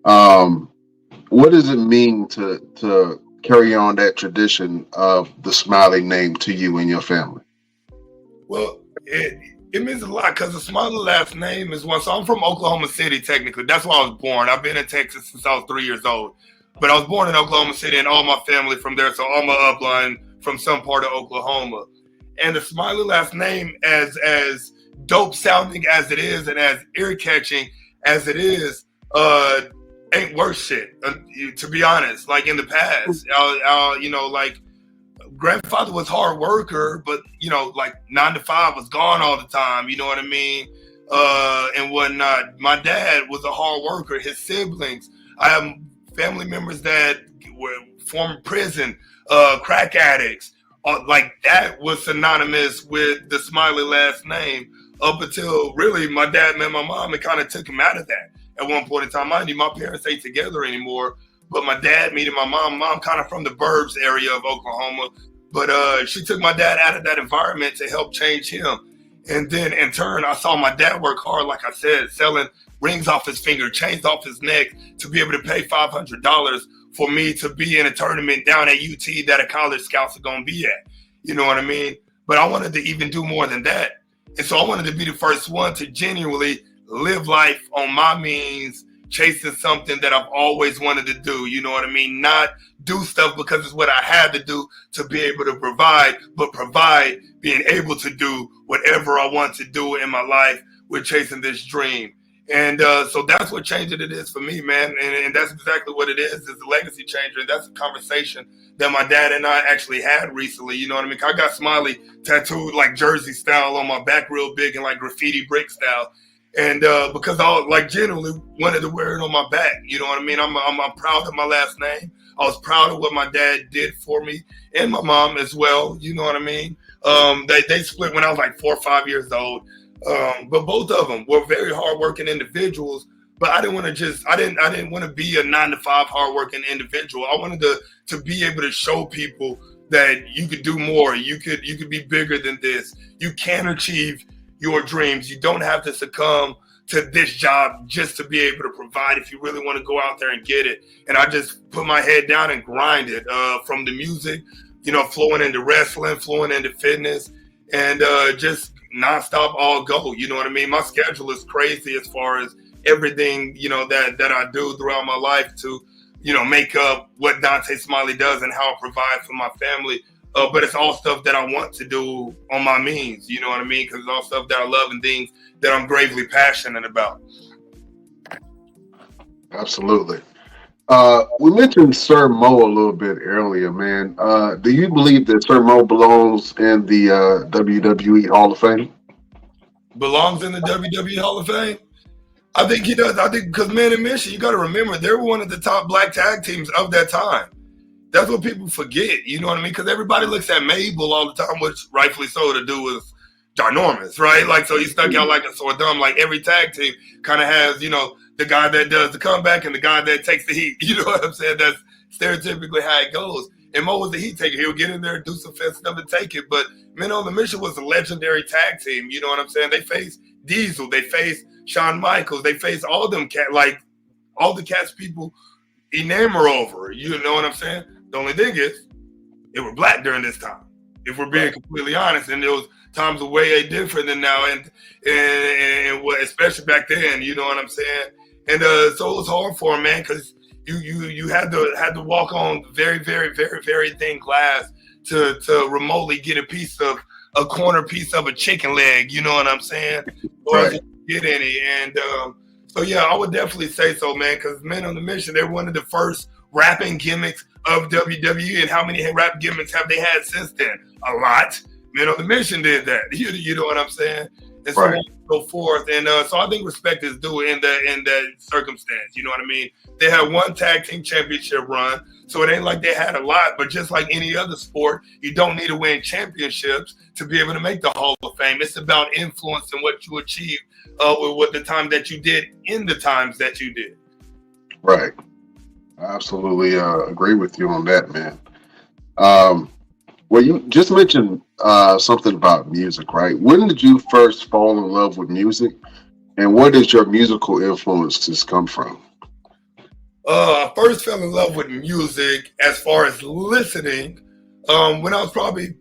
What does it mean to carry on that tradition of the Smiley name to you and your family? Well, it means a lot, because the Smiley last name is one. So I'm from Oklahoma City, technically. That's where I was born. I've been in Texas since I was 3 years old. But I was born in Oklahoma City, and all my family from there, so all my upline from some part of Oklahoma. And the Smiley last name, as dope sounding as it is and as ear catching as it is, ain't worth shit, to be honest. Like in the past, like grandfather was hard worker, but like 9 to 5 was gone all the time. You know what I mean? And whatnot. My dad was a hard worker. His siblings, I have family members that were former prison, crack addicts. Like that was synonymous with the Smiley last name up until really my dad met my mom and kind of took him out of that at one point in time. Mind you, my parents ain't together anymore, but my dad meeting my mom kind of from the burbs area of Oklahoma, but she took my dad out of that environment to help change him. And then in turn, I saw my dad work hard, like I said, selling rings off his finger, chains off his neck, to be able to pay $500 for me to be in a tournament down at UT that a college scouts are going to be at. You know what I mean? But I wanted to even do more than that. And so I wanted to be the first one to genuinely live life on my means, chasing something that I've always wanted to do. You know what I mean? Not do stuff because it's what I had to do to be able to provide, but provide being able to do whatever I want to do in my life with chasing this dream. And so that's what changing it is for me, man. And that's exactly what it is a legacy changer. And that's a conversation that my dad and I actually had recently. You know what I mean? I got Smiley tattooed like Jersey style on my back real big and like graffiti brick style. And because I like genuinely wanted to wear it on my back, you know what I mean? I'm proud of my last name. I was proud of what my dad did for me and my mom as well. You know what I mean? They split when I was like 4 or 5 years old. But both of them were very hardworking individuals. But I didn't want to I didn't want to be a 9-to-5 hardworking individual. I wanted to be able to show people that you could do more. You could be bigger than this. You can achieve your dreams. You don't have to succumb to this job just to be able to provide if you really want to go out there and get it. And I just put my head down and grind it from the music, you know, flowing into wrestling, flowing into fitness, and just nonstop all go. You know what I mean? My schedule is crazy as far as everything, you know, that I do throughout my life to, you know, make up what Dontae Smiley does and how I provide for my family. But it's all stuff that I want to do on my means, you know what I mean? Because it's all stuff that I love and things that I'm gravely passionate about. Absolutely. We mentioned Sir Mo a little bit earlier, man. Do you believe that Sir Mo belongs in the WWE Hall of Fame? Belongs in the WWE Hall of Fame? I think he does. I think because Man and Mission, you got to remember, they were one of the top black tag teams of that time. That's what people forget, you know what I mean? Because everybody looks at Mabel all the time, which rightfully so, the dude was ginormous, right? Like, so he stuck out like a sore thumb. Like every tag team kind of has, you know, the guy that does the comeback and the guy that takes the heat. You know what I'm saying? That's stereotypically how it goes. And Mo was the heat taker. He'll get in there and do some fast stuff and take it. But Men on the Mission was a legendary tag team. You know what I'm saying? They faced Diesel. They faced Shawn Michaels. They faced all them like all the cats people enamor over. You know what I'm saying? The only thing is, they were black during this time. If we're being completely honest, and those times are way different than now, and what, especially back then. You know what I'm saying? And so it was hard for him, man, because you had to walk on very, very, very, very thin glass to remotely get a corner piece of a chicken leg. You know what I'm saying? Or Right. get any. And so yeah, I would definitely say so, man, because Men on the Mission, they're one of the first rapping gimmicks of WWE. And how many rap gimmicks have they had since then? A lot. Men on the Mission did that. You know what I'm saying? And so on and so forth. And so I think respect is due in that circumstance. You know what I mean? They had one tag team championship run, so it ain't like they had a lot. But just like any other sport, you don't need to win championships to be able to make the Hall of Fame. It's about influence and what you achieve with the time that you did in the times that you did. Right. I absolutely agree with you on that, man. Well, you just mentioned something about music, right? When did you first fall in love with music, and where did your musical influences come from? I first fell in love with music as far as listening when I was probably,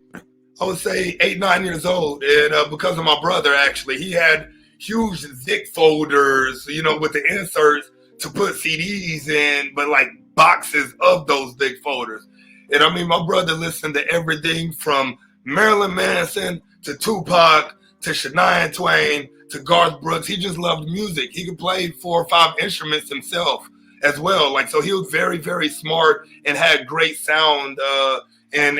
I would say, 8, 9 years old. And because of my brother, actually, he had huge Zic folders, you know, with the inserts to put CDs in, but like boxes of those Zic folders. And I mean, my brother listened to everything from Marilyn Manson to Tupac to Shania Twain to Garth Brooks. He just loved music. He could play 4 or 5 instruments himself as well. Like, so he was very, very smart and had great sound and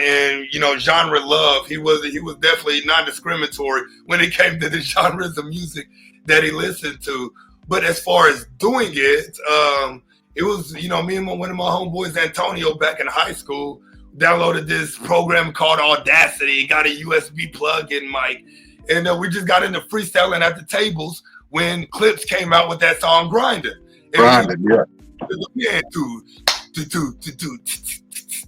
you know, genre love. He was definitely non-discriminatory when it came to the genres of music that he listened to. But as far as doing it, it was, you know, me and one of my homeboys, Antonio, back in high school, downloaded this program called Audacity, got a USB plug-in mic, and we just got into freestyling at the tables when Clips came out with that song Grinding. Grinding, yeah.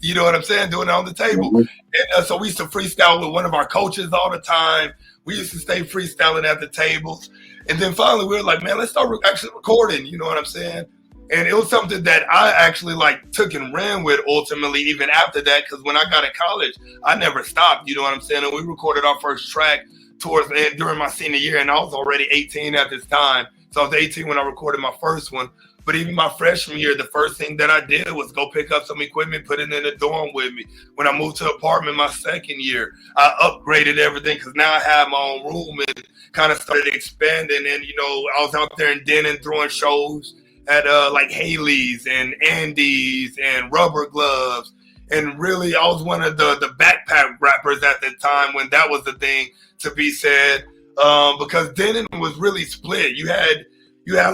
You know what I'm saying? Doing it on the table. Mm-hmm. And so we used to freestyle with one of our coaches all the time. We used to stay freestyling at the tables. And then finally we were like, man, let's start actually recording. You know what I'm saying? And it was something that I actually like took and ran with ultimately even after that, because when I got in college, I never stopped. You know what I'm saying? And we recorded our first track during my senior year, and I was already 18 at this time. So I was 18 when I recorded my first one. But even my freshman year, the first thing that I did was go pick up some equipment, put it in the dorm with me. When I moved to an apartment my second year, I upgraded everything because now I have my own room and kind of started expanding. And, you know, I was out there in Denton throwing shows at like Haley's and Andy's and Rubber Gloves. And really, I was one of the backpack rappers at the time when that was the thing to be said. because then it was really split. You had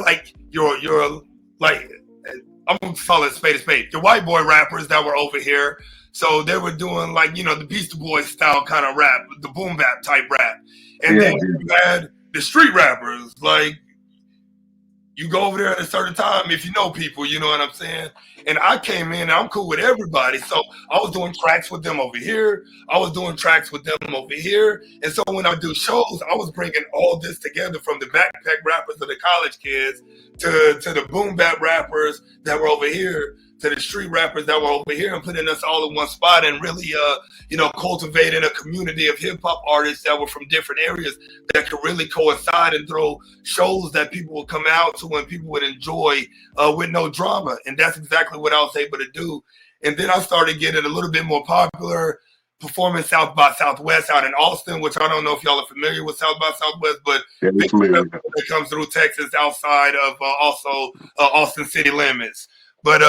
like your like, I'm gonna call it spade a spade. The white boy rappers that were over here, so they were doing like the Beastie Boys style kind of rap, the boom bap type rap, and then you had the street rappers. Like, you go over there at a certain time if you know people, you know what I'm saying? And I came in and I'm cool with everybody. So I was doing tracks with them over here. I was doing tracks with them over here. And so when I do shows, I was bringing all this together, from the backpack rappers to the college kids to the boom bap rappers that were over here, to the street rappers that were over here, and putting us all in one spot and really, cultivating a community of hip hop artists that were from different areas that could really coincide and throw shows that people would come out to and people would enjoy with no drama. And that's exactly what I was able to do. And then I started getting a little bit more popular, performing South by Southwest out in Austin, which I don't know if y'all are familiar with South by Southwest, but it comes through Texas outside of also Austin city limits. But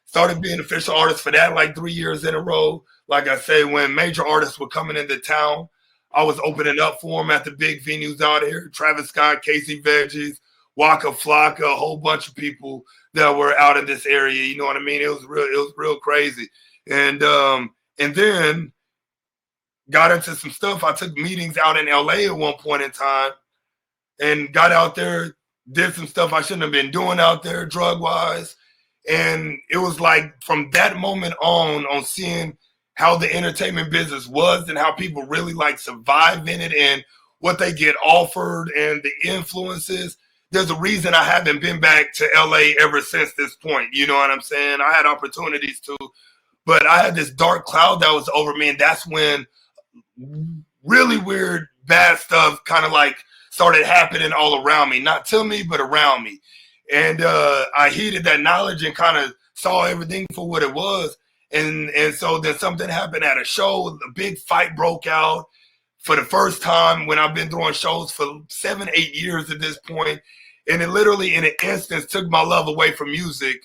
started being official artist for that like 3 years in a row. Like I say, when major artists were coming into town, I was opening up for them at the big venues out here. Travis Scott, Casey Veggies, Waka Flocka, a whole bunch of people that were out in this area. You know what I mean? It was real crazy. And then got into some stuff. I took meetings out in LA at one point in time and got out there, did some stuff I shouldn't have been doing out there drug-wise. And it was like from that moment on seeing how the entertainment business was and how people really like survive in it and what they get offered and the influences. There's a reason I haven't been back to LA ever since this point. You know what I'm saying? I had opportunities to, but I had this dark cloud that was over me. And that's when really weird, bad stuff kind of like started happening all around me, not to me, but around me. And I heeded that knowledge and kind of saw everything for what it was. And so then something happened at a show. A big fight broke out for the first time when I've been throwing shows for 7-8 years at this point. And it literally in an instance took my love away from music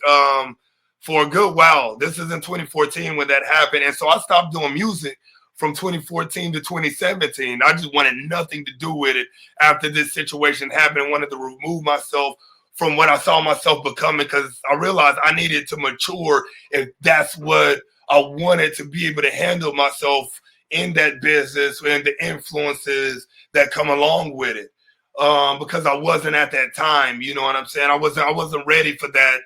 for a good while. This is in 2014 when that happened. And so I stopped doing music from 2014 to 2017. I just wanted nothing to do with it after this situation happened. I wanted to remove myself from what I saw myself becoming, because I realized I needed to mature if that's what I wanted to be able to handle myself in that business and the influences that come along with it. Because I wasn't at that time, you know what I'm saying? I wasn't ready for that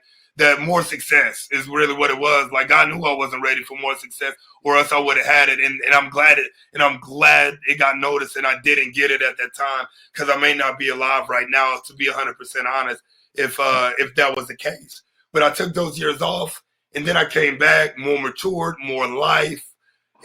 more success is really what it was. Like, I knew I wasn't ready for more success, or else I would have had it. And I'm glad it got noticed and I didn't get it at that time, because I may not be alive right now, to be 100% honest, if that was the case. But I took those years off, and then I came back more matured, more life,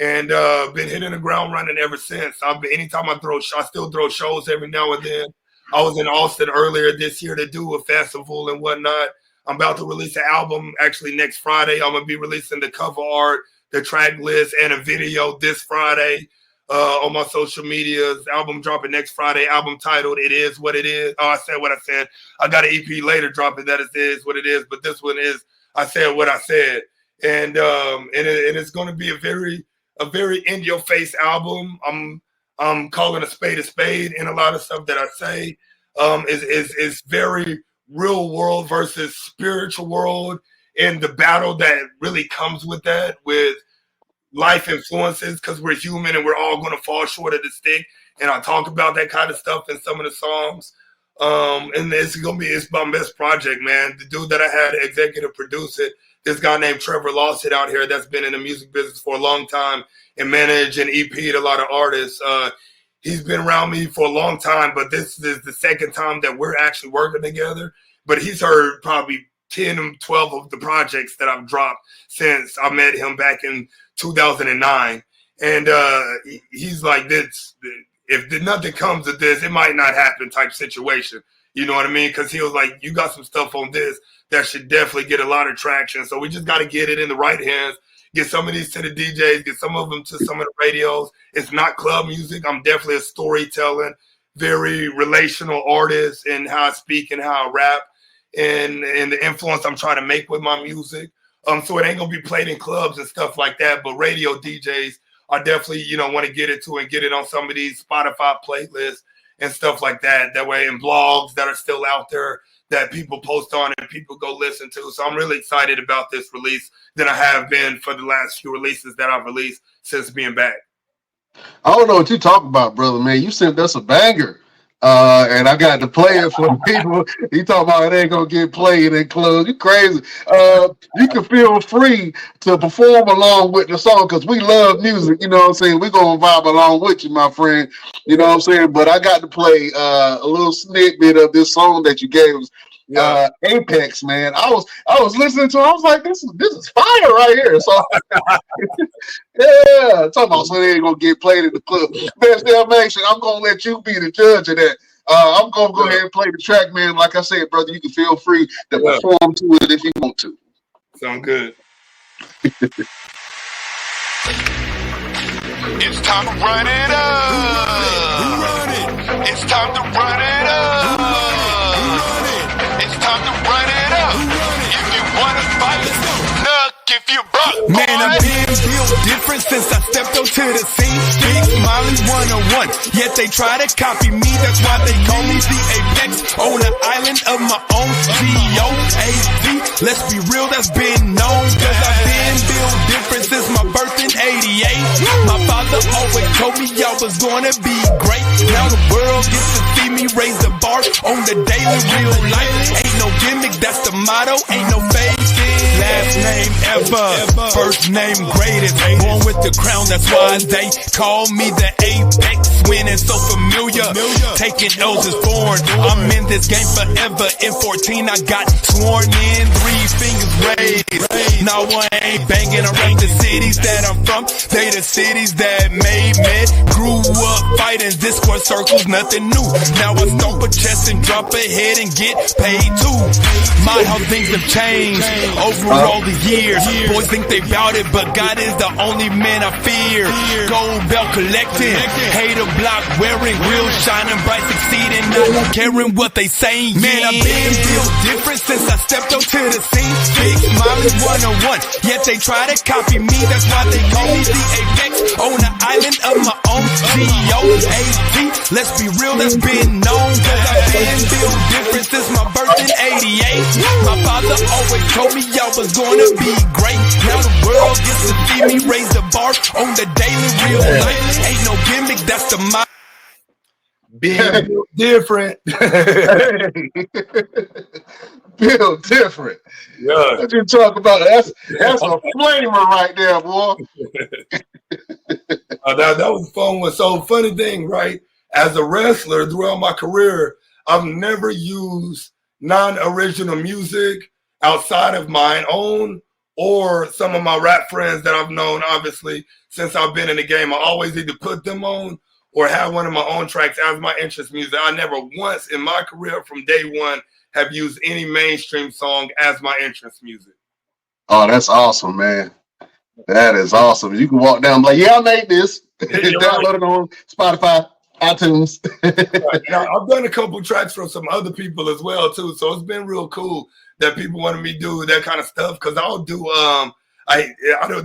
and been hitting the ground running ever since. Anytime I still throw shows every now and then. I was in Austin earlier this year to do a festival and whatnot. I'm about to release an album actually next Friday. I'm going to be releasing the cover art, the track list, and a video this Friday on my social medias. Album dropping next Friday. Album titled "It Is What It Is." Oh, I said what I said. I got an EP later dropping that is what it is. But this one is I said what I said, and it's going to be a very in your face album. I'm calling a spade, and a lot of stuff that I say is very real world versus spiritual world, and the battle that really comes with that, with life influences, because we're human and we're all going to fall short of the stick. And I talk about that kind of stuff in some of the songs. And it's my best project, man. The dude that I had executive produce it, this guy named Trevor Lawson out here that's been in the music business for a long time and managed and EP'd a lot of artists. He's been around me for a long time, but this is the second time that we're actually working together. But he's heard probably 10 or 12 of the projects that I've dropped since I met him back in 2009. And he's like, this, if nothing comes of this, it might not happen type situation. You know what I mean? Because he was like, you got some stuff on this that should definitely get a lot of traction. So we just got to get it in the right hands. Get some of these to the DJs, get some of them to some of the radios. It's not club music. I'm definitely a storytelling, very relational artist in how I speak and how I rap and the influence I'm trying to make with my music. So it ain't going to be played in clubs and stuff like that. But radio DJs, I definitely, want to get it to and get it on some of these Spotify playlists and stuff like that. That way, and blogs that are still out there that people post on and people go listen to. So I'm really excited about this release than I have been for the last few releases that I've released since being back. I don't know what you talking about, brother, man. You sent us a banger. And I got to play it for people. You talking about it ain't gonna get played in clubs. You crazy. You can feel free to perform along with the song because we love music, you know what I'm saying? We're gonna vibe along with you, my friend. You know what I'm saying? But I got to play a little snippet of this song that you gave us. Apex, man. I was listening to it. I was like, this is fire right here. So yeah, talking about so they ain't gonna get played in the club. Best damn action. I'm gonna let you be the judge of that. I'm gonna go ahead and play the track, man. Like I said, brother, you can feel free to perform to it if you want to. Sound good. It's time to run it up. It's time to run it up. It's time to run it up. If you wanna fight, look, if you broke, man, I've been built different since I stepped onto the scene. Big Smiley 101, yet they try to copy me. That's why they call me the Apex. On an island of my own, G-O-A-Z. Let's be real, that's been known. Cause I've been built different since my birth in 88. My father always told me I was gonna be great. Now the world gets to see me raise the bar on the daily real life. Ain't no gimmick, that's the motto, ain't no faking. Last name ever, first name greatest. Born with the crown, that's why they call me the Apex. Winning so familiar, taking L's is foreign. I'm in this game forever. In 14 I got sworn in, 3 fingers raised. Now I ain't banging around the cities that I'm from. They the cities that made me. Grew up fighting Discord circles, nothing new. Now I stomp a chest and drop a head and get paid too. My how things have changed over all the years. Boys think they bout it, but God is the only man I fear. Gold belt collecting, hater block wearing, real shining bright, succeeding, not caring what they saying. Man, I've been built different since I stepped onto the scene. Big Smiley 101, yet they try to copy me. That's why they call me the Apex. On an island of my own, G-O-A-T. Let's be real, that's been known. Cause I've been built different since my birth in 88. My father always told me I was gonna be great. Now the world gets to see me raise the bar on the daily real life. Ain't no gimmick, that's the motto. Being different. Built different. Yeah. What you talk about? That's a flavor right there, boy. That was fun. So funny thing, right? As a wrestler throughout my career, I've never used non-original music outside of my own or some of my rap friends that I've known, obviously, since I've been in the game. I always either put them on or have one of my own tracks as my interest music. I never once in my career from day one have used any mainstream song as my interest music. Oh, that's awesome, man. That is awesome. You can walk down like, yeah, I made this. Download it on Spotify, iTunes. Right. Now, I've done a couple tracks from some other people as well, too. So it's been real cool that people wanted me to do that kind of stuff. Because I'll do, they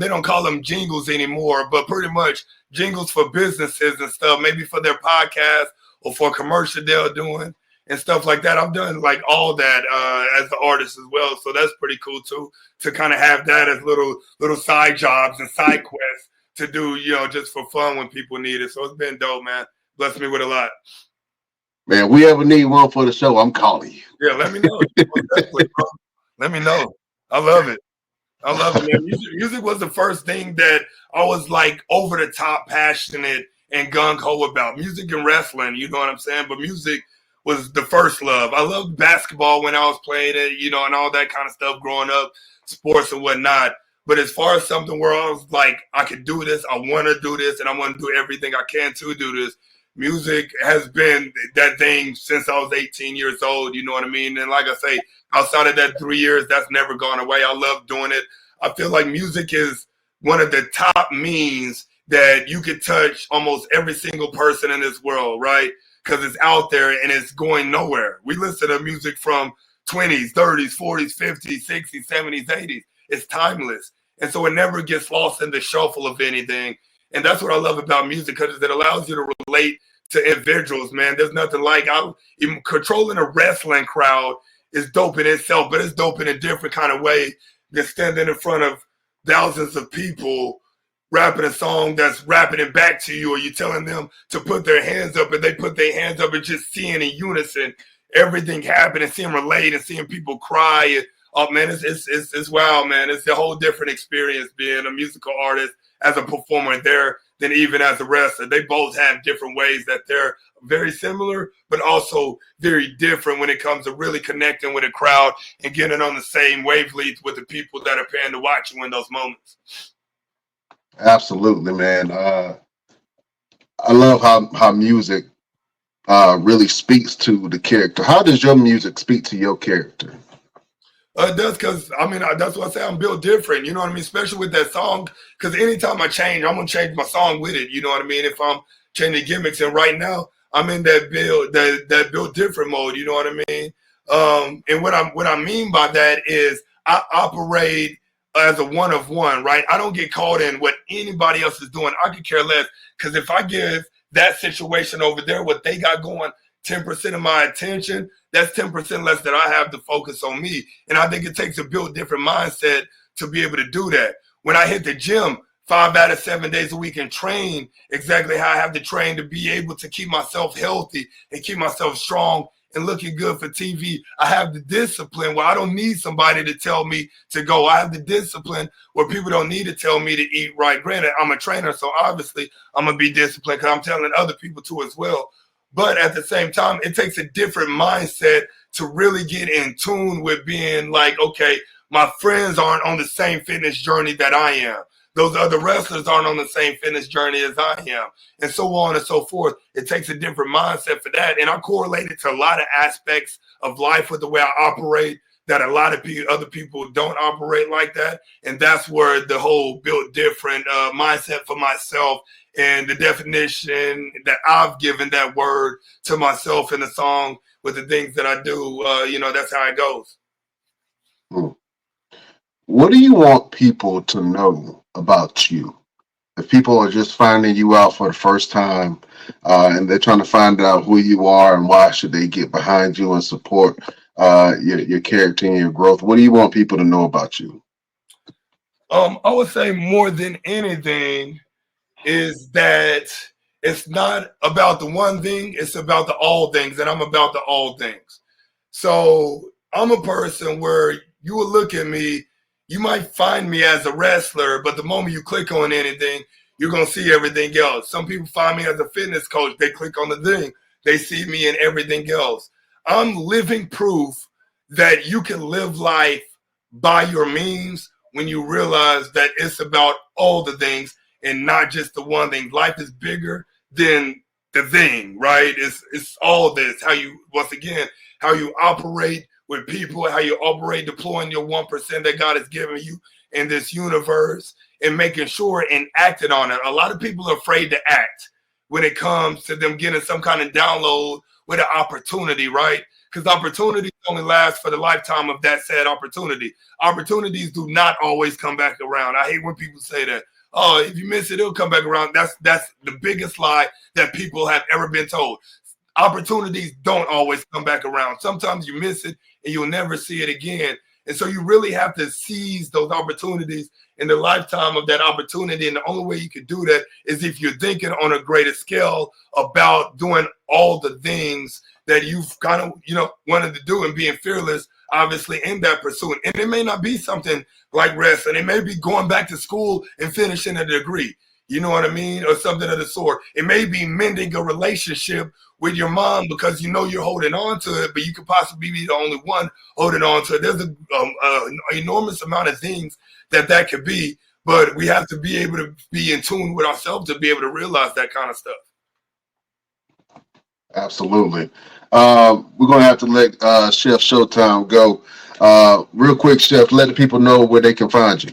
don't call them jingles anymore, but pretty much jingles for businesses and stuff, maybe for their podcast or for a commercial they're doing and stuff like that. I've done like all that as the artist as well. So that's pretty cool too, to kind of have that as little side jobs and side quests to do, just for fun when people need it. So it's been dope, man. Blessed me with a lot. Man, we ever need one for the show, I'm calling you. Yeah, let me know. Definitely, bro. Let me know. I love it. Man. Music was the first thing that I was like over the top passionate and gung-ho about. Music and wrestling, you know what I'm saying? But music was the first love. I loved basketball when I was playing it, and all that kind of stuff growing up, sports and whatnot. But as far as something where I was like, I could do this, I want to do this, and I want to do everything I can to do this, music has been that thing since I was 18 years old, you know what I mean? And like I say, outside of that 3 years, that's never gone away. I love doing it. I feel like music is one of the top means that you could touch almost every single person in this world, right? Because it's out there and it's going nowhere. We listen to music from 20s, 30s, 40s, 50s, 60s, 70s, 80s. It's timeless. And so it never gets lost in the shuffle of anything. And that's what I love about music, because it allows you to relate to individuals, man. There's nothing like even controlling a wrestling crowd is dope in itself, but it's dope in a different kind of way than standing in front of thousands of people rapping a song that's rapping it back to you, or you telling them to put their hands up and they put their hands up, and just seeing in unison everything happen and seeing relate and seeing people cry. Oh man, it's wild, man. It's a whole different experience being a musical artist as a performer there than even as a wrestler. They both have different ways that they're very similar, but also very different when it comes to really connecting with a crowd and getting on the same wavelength with the people that are paying to watch you in those moments. Absolutely, man. I love how music really speaks to the character. How does your music speak to your character? It does, because that's what I say. I'm built different, you know what I mean? Especially with that song, because anytime I change, I'm gonna change my song with it. You know what I mean? If I'm changing gimmicks, and right now I'm in that build different mode. You know what I mean? And what I mean by that is I operate as a one of one, right? I don't get caught in what anybody else is doing. I could care less, because if I give that situation over there what they got going 10% of my attention, that's 10% less that I have to focus on me. And I think it takes a built different mindset to be able to do that. When I hit the gym 5 out of 7 days a week and train exactly how I have to train to be able to keep myself healthy and keep myself strong and looking good for TV, I have the discipline where I don't need somebody to tell me to go. I have the discipline where people don't need to tell me to eat right. Granted, I'm a trainer, so obviously I'm going to be disciplined because I'm telling other people to as well. But at the same time, it takes a different mindset to really get in tune with being like, okay, my friends aren't on the same fitness journey that I am. Those other wrestlers aren't on the same fitness journey as I am, and so on and so forth. It takes a different mindset for that. And I correlate it to a lot of aspects of life with the way I operate that a lot of other people don't operate like that. And that's where the whole built different mindset for myself and the definition that I've given that word to myself in the song with the things that I do, that's how it goes. What do you want people to know about you? If people are just finding you out for the first time and they're trying to find out who you are and why should they get behind you and support your character and your growth, what do you want people to know about you? I would say more than anything is that it's not about the one thing, it's about the all things, and I'm about the all things. So I'm a person where you will look at me, you might find me as a wrestler, but the moment you click on anything, you're going to see everything else. Some people find me as a fitness coach, they click on the thing, they see me in everything else. I'm living proof that you can live life by your means when you realize that it's about all the things and not just the one thing. Life is bigger than the thing, right? It's all this. How you operate with people, how you operate deploying your 1% that God has given you in this universe and making sure and acting on it. A lot of people are afraid to act when it comes to them getting some kind of download with an opportunity, right? Because opportunities only last for the lifetime of that said opportunity. Opportunities do not always come back around. I hate when people say that. Oh, if you miss it, it'll come back around. That's the biggest lie that people have ever been told. Opportunities don't always come back around. Sometimes you miss it and you'll never see it again. And so you really have to seize those opportunities in the lifetime of that opportunity. And the only way you can do that is if you're thinking on a greater scale about doing all the things that you've kind of, wanted to do and being fearless, obviously, in that pursuit. And it may not be something like wrestling. It may be going back to school and finishing a degree. You know what I mean? Or something of the sort. It may be mending a relationship with your mom because you're holding on to it, but you could possibly be the only one holding on to it. There's an enormous amount of things that could be, but we have to be able to be in tune with ourselves to be able to realize that kind of stuff. Absolutely. We're going to have to let Chef Showtime go. Real quick, Chef, let the people know where they can find you.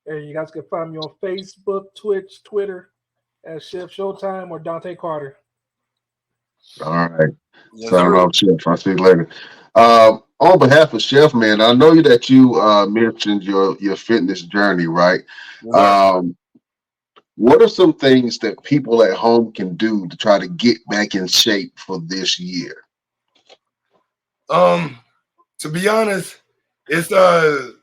And you guys can find me on Facebook, Twitch, Twitter as Chef Showtime or Dontae Carter. All right. Yes, Sign off, Chef. I'll see you later. On behalf of Chef, man, I know that you mentioned your fitness journey, right? Yes, what are some things that people at home can do to try to get back in shape for this year? To be honest, it's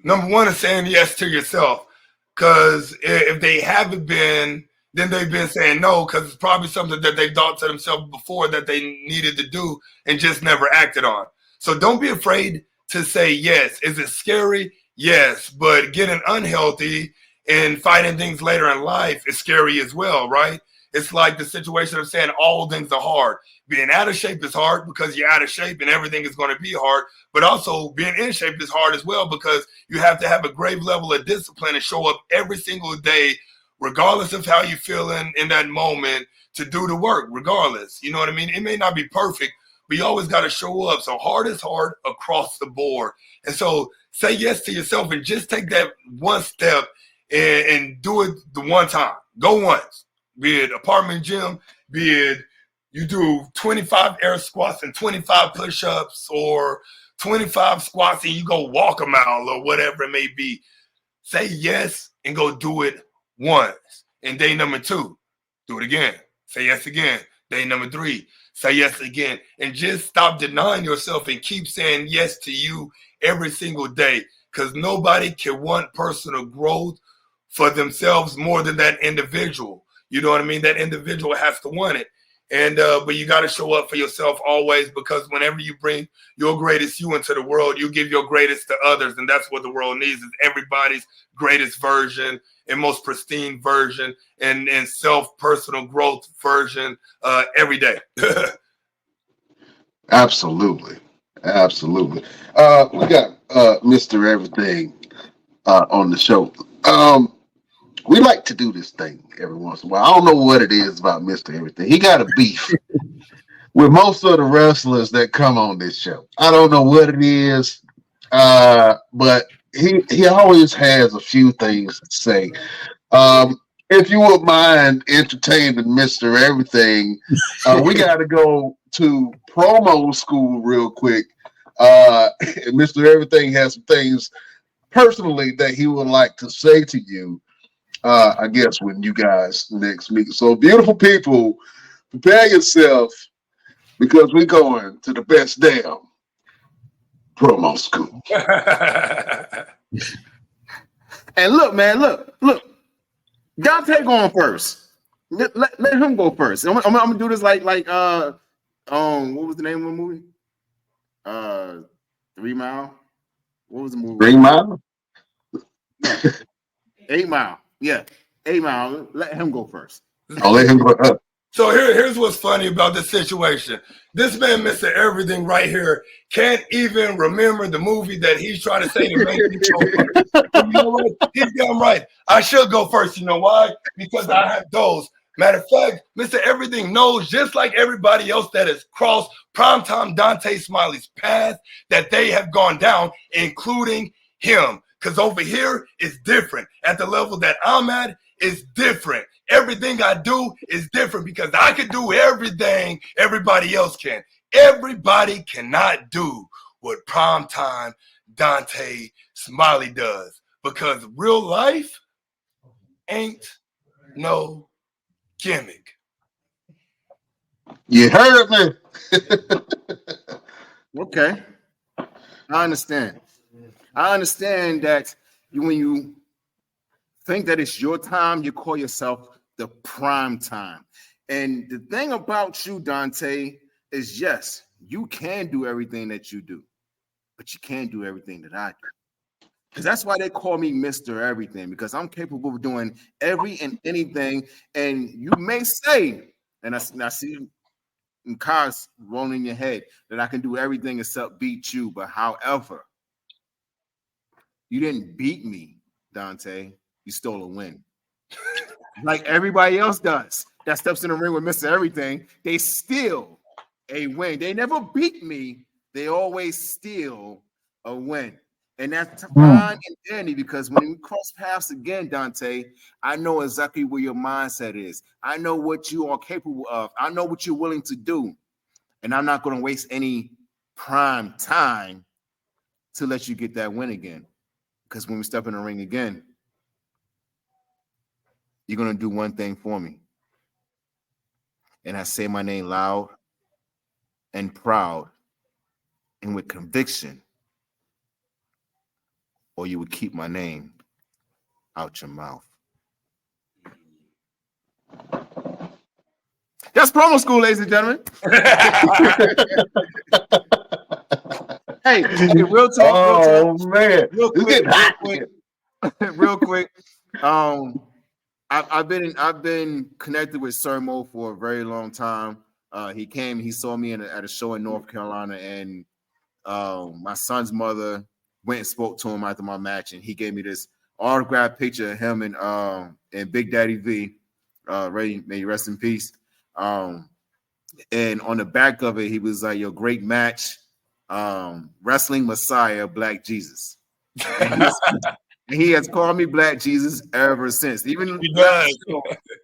number one is saying yes to yourself. Cause if they haven't been, then they've been saying no, because it's probably something that they thought to themselves before that they needed to do and just never acted on. So don't be afraid to say yes. Is it scary? Yes, but getting unhealthy and fighting things later in life is scary as well, right? It's like the situation of saying all things are hard. Being out of shape is hard because you're out of shape and everything is going to be hard. But also being in shape is hard as well because you have to have a great level of discipline and show up every single day, regardless of how you feel in that moment, to do the work, regardless. You know what I mean? It may not be perfect, but you always got to show up. So hard is hard across the board. And so say yes to yourself and just take that one step and do it the one time. Go once, be it apartment gym, be it you do 25 air squats and 25 push-ups or 25 squats and you go walk a mile or whatever it may be. Say yes and go do it once. And day number 2, do it again. Say yes again. Day number 3, say yes again. And just stop denying yourself and keep saying yes to you every single day, because nobody can want personal growth for themselves more than that individual. You know what I mean? That individual has to want it. And but you got to show up for yourself always, because whenever you bring your greatest you into the world, you give your greatest to others. And that's what the world needs, is everybody's greatest version and most pristine version and self-personal growth version every day. Absolutely. Absolutely. We got Mr. Everything on the show. We like to do this thing every once in a while. I don't know what it is about Mr. Everything. He got a beef with most of the wrestlers that come on this show. I don't know what it is, but he always has a few things to say. If you would mind entertaining Mr. Everything, we got to go to promo school real quick. Mr. Everything has some things personally that he would like to say to you. I guess when you guys next meet. So, beautiful people, prepare yourself because we're going to the best damn promo school. And look, man, look. Dontae going first. Let him go first. I'm gonna do this like what was the name of the movie? 3 Mile. What was the movie? 3 Mile? No. 8 Mile. Yeah, 8 Mile. Let him go first. I'll let him go up. So here's what's funny about this situation. This man, Mr. Everything right here, can't even remember the movie that he's trying to say to make me go first. You know what? He's damn right. I should go first. You know why? Because I have those. Matter of fact, Mr. Everything knows, just like everybody else that has crossed primetime Dontae Smiley's path, that they have gone down, including him. Because over here is different. At the level that I'm at, is different. Everything I do is different because I can do everything everybody else can. Everybody cannot do what primetime Dontae Smiley does, because real life ain't no gimmick. You heard me. Okay, I understand. I understand that when you think that it's your time, you call yourself the prime time. And the thing about you, Dontae, is yes, you can do everything that you do, but you can't do everything that I do. Because that's why they call me Mr. Everything, because I'm capable of doing every and anything. And you may say, and I see Kaz rolling your head, that I can do everything except beat you. But however, you didn't beat me, Dontae. You stole a win. Like everybody else does that steps in the ring with Mr. Everything, they steal a win. They never beat me. They always steal a win. And that's fine and dandy, because when we cross paths again, Dontae, I know exactly where your mindset is. I know what you are capable of. I know what you're willing to do. And I'm not going to waste any prime time to let you get that win again. Because when we step in the ring again, you're gonna do one thing for me, and I say my name loud and proud and with conviction, or you would keep my name out your mouth. That's promo school, ladies and gentlemen. Hey, real talk. Oh man, Real it's quick, getting hot. real quick. I've been connected with Sir Mo for a very long time. He saw me at a show in North Carolina, and my son's mother went and spoke to him after my match, and he gave me this autographed picture of him and Big Daddy V. May he rest in peace. And on the back of it, he was like, "Your great match, wrestling Messiah, Black Jesus." And he has called me Black Jesus ever since. Even He does.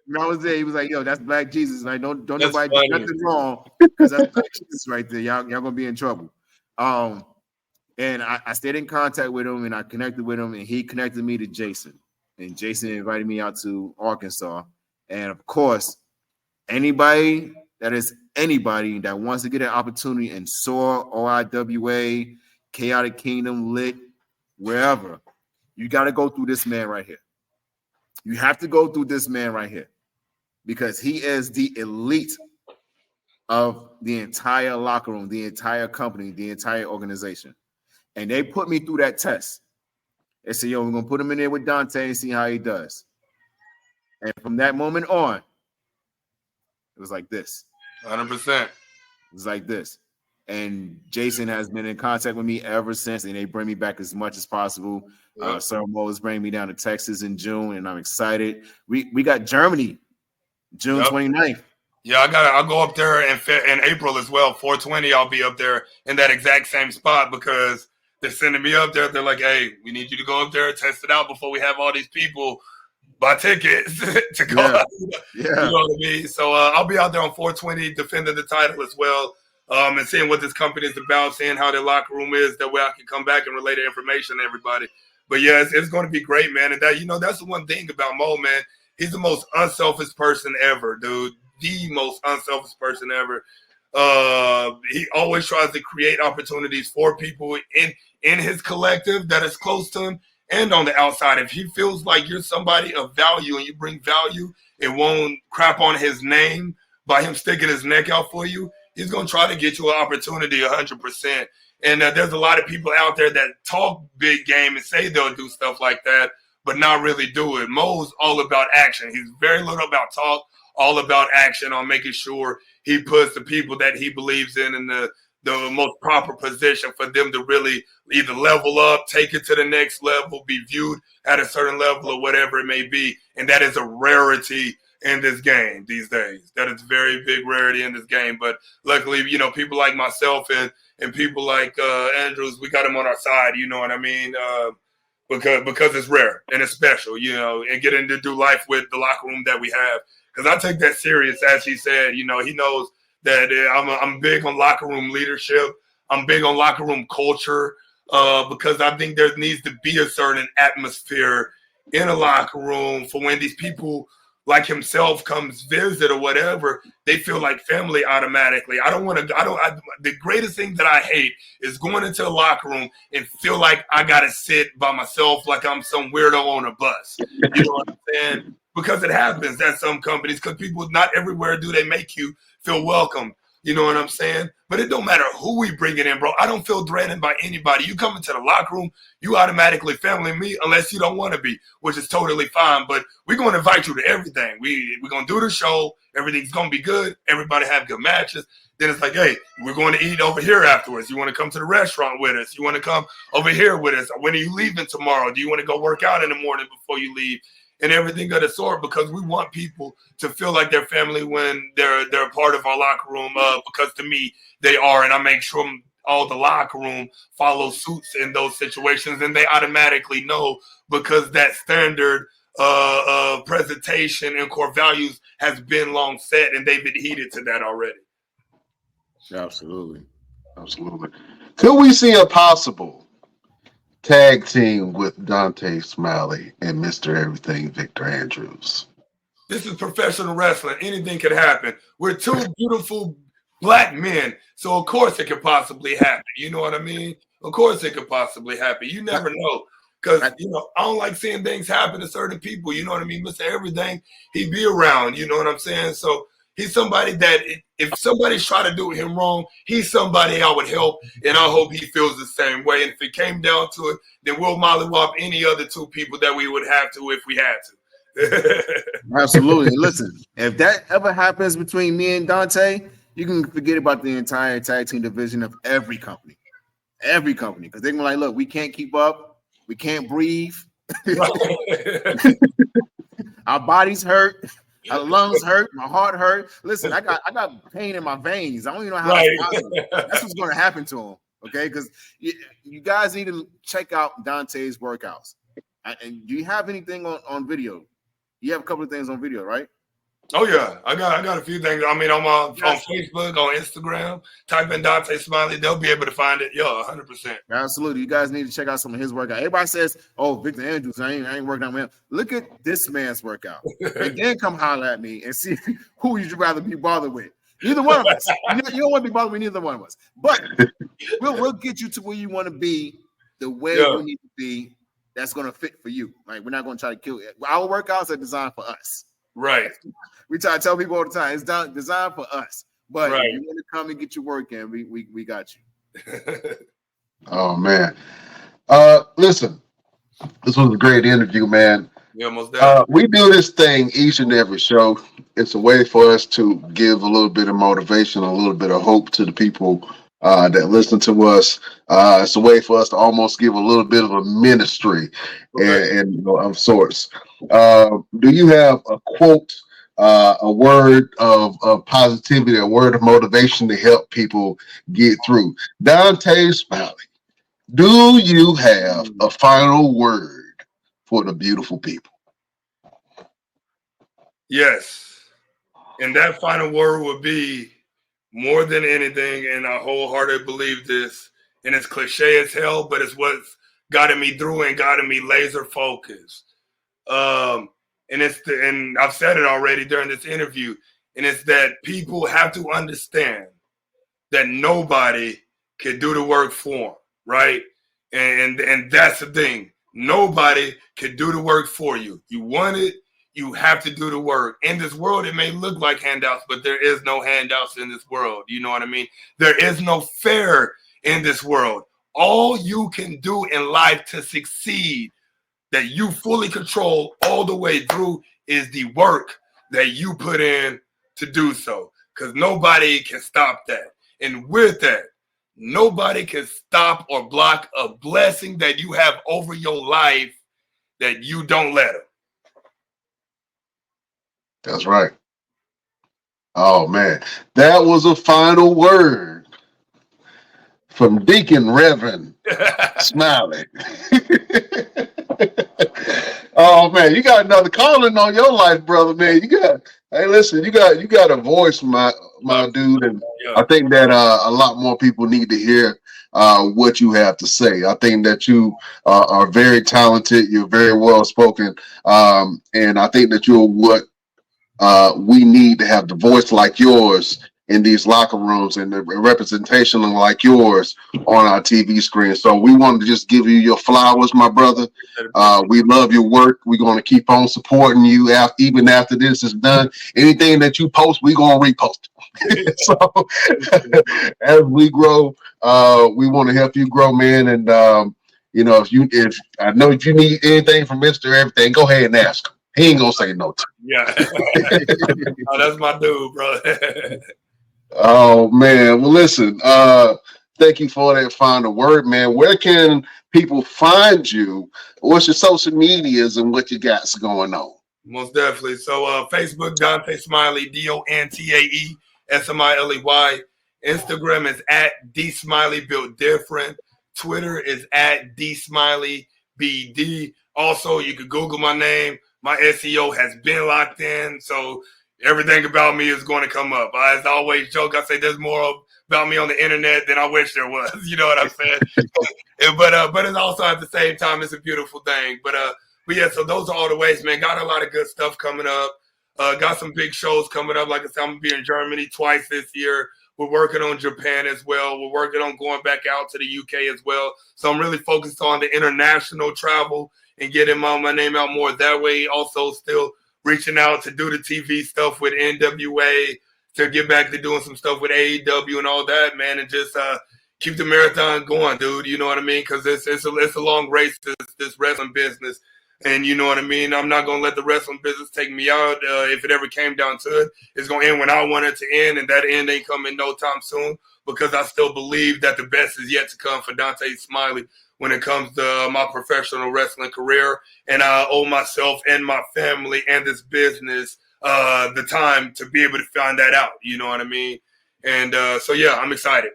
when I was there, he was like, "Yo, that's Black Jesus." And I don't That's nobody funny. do nothing wrong because that's Black Jesus right there. Y'all gonna be in trouble. And I stayed in contact with him, and I connected with him, and he connected me to Jason. And Jason invited me out to Arkansas. And of course, anybody that wants to get an opportunity in SOAR, OIWA, Chaotic Kingdom, Lit, wherever, you got to go through this man right here. You have to go through this man right here because he is the elite of the entire locker room, the entire company, the entire organization. And they put me through that test. They said, "Yo, we're going to put him in there with Dontae and see how he does." And from that moment on, it was like this. 100%. It was like this. And Jason has been in contact with me ever since, and they bring me back as much as possible. Yep. Sir Mo is bringing me down to Texas in June, and I'm excited. We got Germany, June 29th. Yeah, I'll go up there in April as well. 420, I'll be up there in that exact same spot because they're sending me up there. They're like, "Hey, we need you to go up there, test it out before we have all these people buy tickets to go." Yeah. You know what I mean? So I'll be out there on 420 defending the title as well, and seeing what this company is about, seeing how their locker room is. That way I can come back and relay the information to everybody. But yeah, it's going to be great, man. And that's the one thing about Mo, man. He's the most unselfish person ever, dude. The most unselfish person ever. He always tries to create opportunities for people in his collective that is close to him and on the outside. If he feels like you're somebody of value and you bring value, it won't crap on his name by him sticking his neck out for you. He's going to try to get you an opportunity 100%. And there's a lot of people out there that talk big game and say they'll do stuff like that, but not really do it. Mo's all about action. He's very little about talk, all about action on making sure he puts the people that he believes in the most proper position for them to really either level up, take it to the next level, be viewed at a certain level or whatever it may be. And that is a rarity in this game these days. That is very big rarity in this game. But luckily, people like myself and people like Andrews, we got him on our side, you know what I mean? Because it's rare and it's special, and getting to do life with the locker room that we have. Because I take that serious, as he said. He knows that I'm big on locker room leadership. I'm big on locker room culture because I think there needs to be a certain atmosphere in a locker room for when these people like himself comes visit or whatever, they feel like family automatically. The greatest thing that I hate is going into the locker room and feel like I got to sit by myself like I'm some weirdo on a bus. You know what I'm saying? Because it happens at some companies, because people, not everywhere do they make you feel welcome. You know what I'm saying? But it don't matter who we bring it in, bro. I don't feel threatened by anybody. You come into the locker room, you automatically family me unless you don't want to be, which is totally fine. But we're going to invite you to everything. We're going to do the show. Everything's going to be good. Everybody have good matches. Then it's like, hey, we're going to eat over here afterwards. You want to come to the restaurant with us? You want to come over here with us? When are you leaving tomorrow? Do you want to go work out in the morning before you leave? And everything of the sort, because we want people to feel like they're family when they're a part of our locker room. Because to me, they are, and I make sure all the locker room follow suits in those situations, and they automatically know because that standard presentation and core values has been long set, and they've adhered to that already. Absolutely. Could we see a possible tag team with Dontae Smiley and Mr. Everything Victor Andrews? This is professional wrestling. Anything can happen. We're two beautiful black men, so of course it could possibly happen. You know what I mean? Of course it could possibly happen. You never know. Because, I don't like seeing things happen to certain people. You know what I mean? Mr. Everything, he be around. You know what I'm saying? So he's somebody that if somebody's trying to do him wrong, he's somebody I would help, and I hope he feels the same way. And if it came down to it, then we'll mollywop any other two people that we would have to if we had to. Absolutely. Listen, if that ever happens between me and Dontae, you can forget about the entire tag team division of every company, because they're gonna be like, look, we can't keep up. We can't breathe. Our bodies hurt. Our lungs hurt. My heart hurt. Listen, I got pain in my veins. I don't even know how that's possible. That's what's going to happen to him. Okay, because you guys need to check out Dontae's workouts. And do you have anything on video? You have a couple of things on video, right? Oh yeah, I got a few things. I mean, on Facebook, on Instagram, type in Dontae Smiley, they'll be able to find it. Yeah, 100%. Absolutely, you guys need to check out some of his workout. Everybody says, "Oh, Victor Andrews, I ain't working on him." Look at this man's workout, and then come holler at me and see who you'd rather be bothered with. Neither one of us. You don't want to be bothered with neither one of us. But we'll get you to where you want to be, the way you need to be. That's going to fit for you. Like, we're not going to try to kill it. Our workouts are designed for us. Right. We try to tell people all the time, it's designed for us. But if you want to come and get your work in, we got you. Oh man. Listen, this was a great interview, man. Yeah, most definitely. We do this thing each and every show. It's a way for us to give a little bit of motivation, a little bit of hope to the people that listen to us. It's a way for us to almost give a little bit of a ministry and of sorts. Do you have a quote, a word of positivity, a word of motivation to help people get through? Dontae Smiley, do you have a final word for the beautiful people? Yes. And that final word would be, more than anything, and I wholeheartedly believe this, and it's cliche as hell, but it's what's gotten me through and gotten me laser focused. And I've said it already during this interview, and it's that people have to understand that nobody can do the work for them, right? And that's the thing. Nobody can do the work for you. You want it, you have to do the work. In this world, it may look like handouts, but there is no handouts in this world. You know what I mean? There is no fair in this world. All you can do in life to succeed, that you fully control all the way through, is the work that you put in to do so. Because nobody can stop that. And with that, nobody can stop or block a blessing that you have over your life that you don't let them. That's right. Oh man, that was a final word from Deacon Reverend Smiley. Oh man, you got another calling on your life, brother. Man, hey, listen, you got a voice, my dude, and I think that a lot more people need to hear what you have to say. I think that you are very talented. You're very well spoken, and I think that you're what we need to have, the voice like yours in these locker rooms and the representation like yours on our TV screen. So we wanted to just give you your flowers, my brother. We love your work. We're going to keep on supporting you even after this is done. Anything that you post, we're going to repost. So as we grow, we want to help you grow, man. And if I know if you need anything from Mr. Everything, go ahead and ask him. He ain't gonna say no to you. Yeah. Oh, that's my dude, bro. Oh man. Well, listen, thank you for that final word, man. Where can people find you? What's your social medias and what you got going on? Most definitely. So Facebook, Dontae Smiley, DONTAE SMILEY. Instagram is at DSmiley Built Different. Twitter is at DSmileyBD. Also, you could Google my name. My SEO has been locked in, so everything about me is going to come up. As I always joke, I say there's more about me on the internet than I wish there was. You know what I'm saying? But it's also at the same time, it's a beautiful thing. But yeah, so those are all the ways, man. Got a lot of good stuff coming up. Got some big shows coming up. Like I said, I'm going to be in Germany twice this year. We're working on Japan as well. We're working on going back out to the UK as well. So I'm really focused on the international travel and getting my name out more that way. Also still reaching out to do the TV stuff with NWA, to get back to doing some stuff with AEW and all that, man, and just keep the marathon going, dude. You know what I mean? Because it's a long race, this wrestling business. And you know what I mean? I'm not going to let the wrestling business take me out. If it ever came down to it, it's going to end when I want it to end, and that end ain't coming no time soon, because I still believe that the best is yet to come for Dontae Smiley when it comes to my professional wrestling career. And I owe myself and my family and this business the time to be able to find that out. You know what I mean? And so, yeah, I'm excited.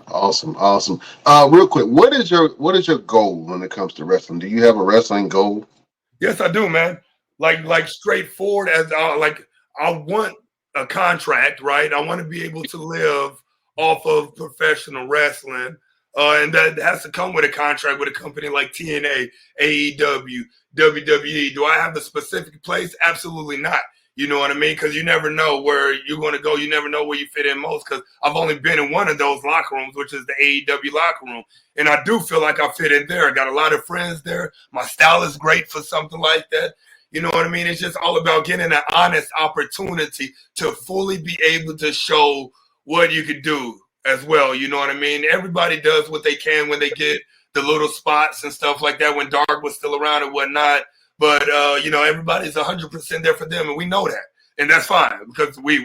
Awesome. Real quick, what is your goal when it comes to wrestling? Do you have a wrestling goal? Yes, I do, man. Like straightforward as I want a contract, right? I want to be able to live off of professional wrestling, and that has to come with a contract with a company like TNA, AEW, WWE. Do I have the specific place? Absolutely not. You know what I mean? Because you never know where you're going to go. You never know where you fit in most, because I've only been in one of those locker rooms, which is the AEW locker room. And I do feel like I fit in there. I got a lot of friends there. My style is great for something like that. You know what I mean? It's just all about getting an honest opportunity to fully be able to show what you could do as well. You know what I mean? Everybody does what they can when they get the little spots and stuff like that, when Dark was still around and whatnot. But, everybody's 100% there for them, and we know that. And that's fine, because we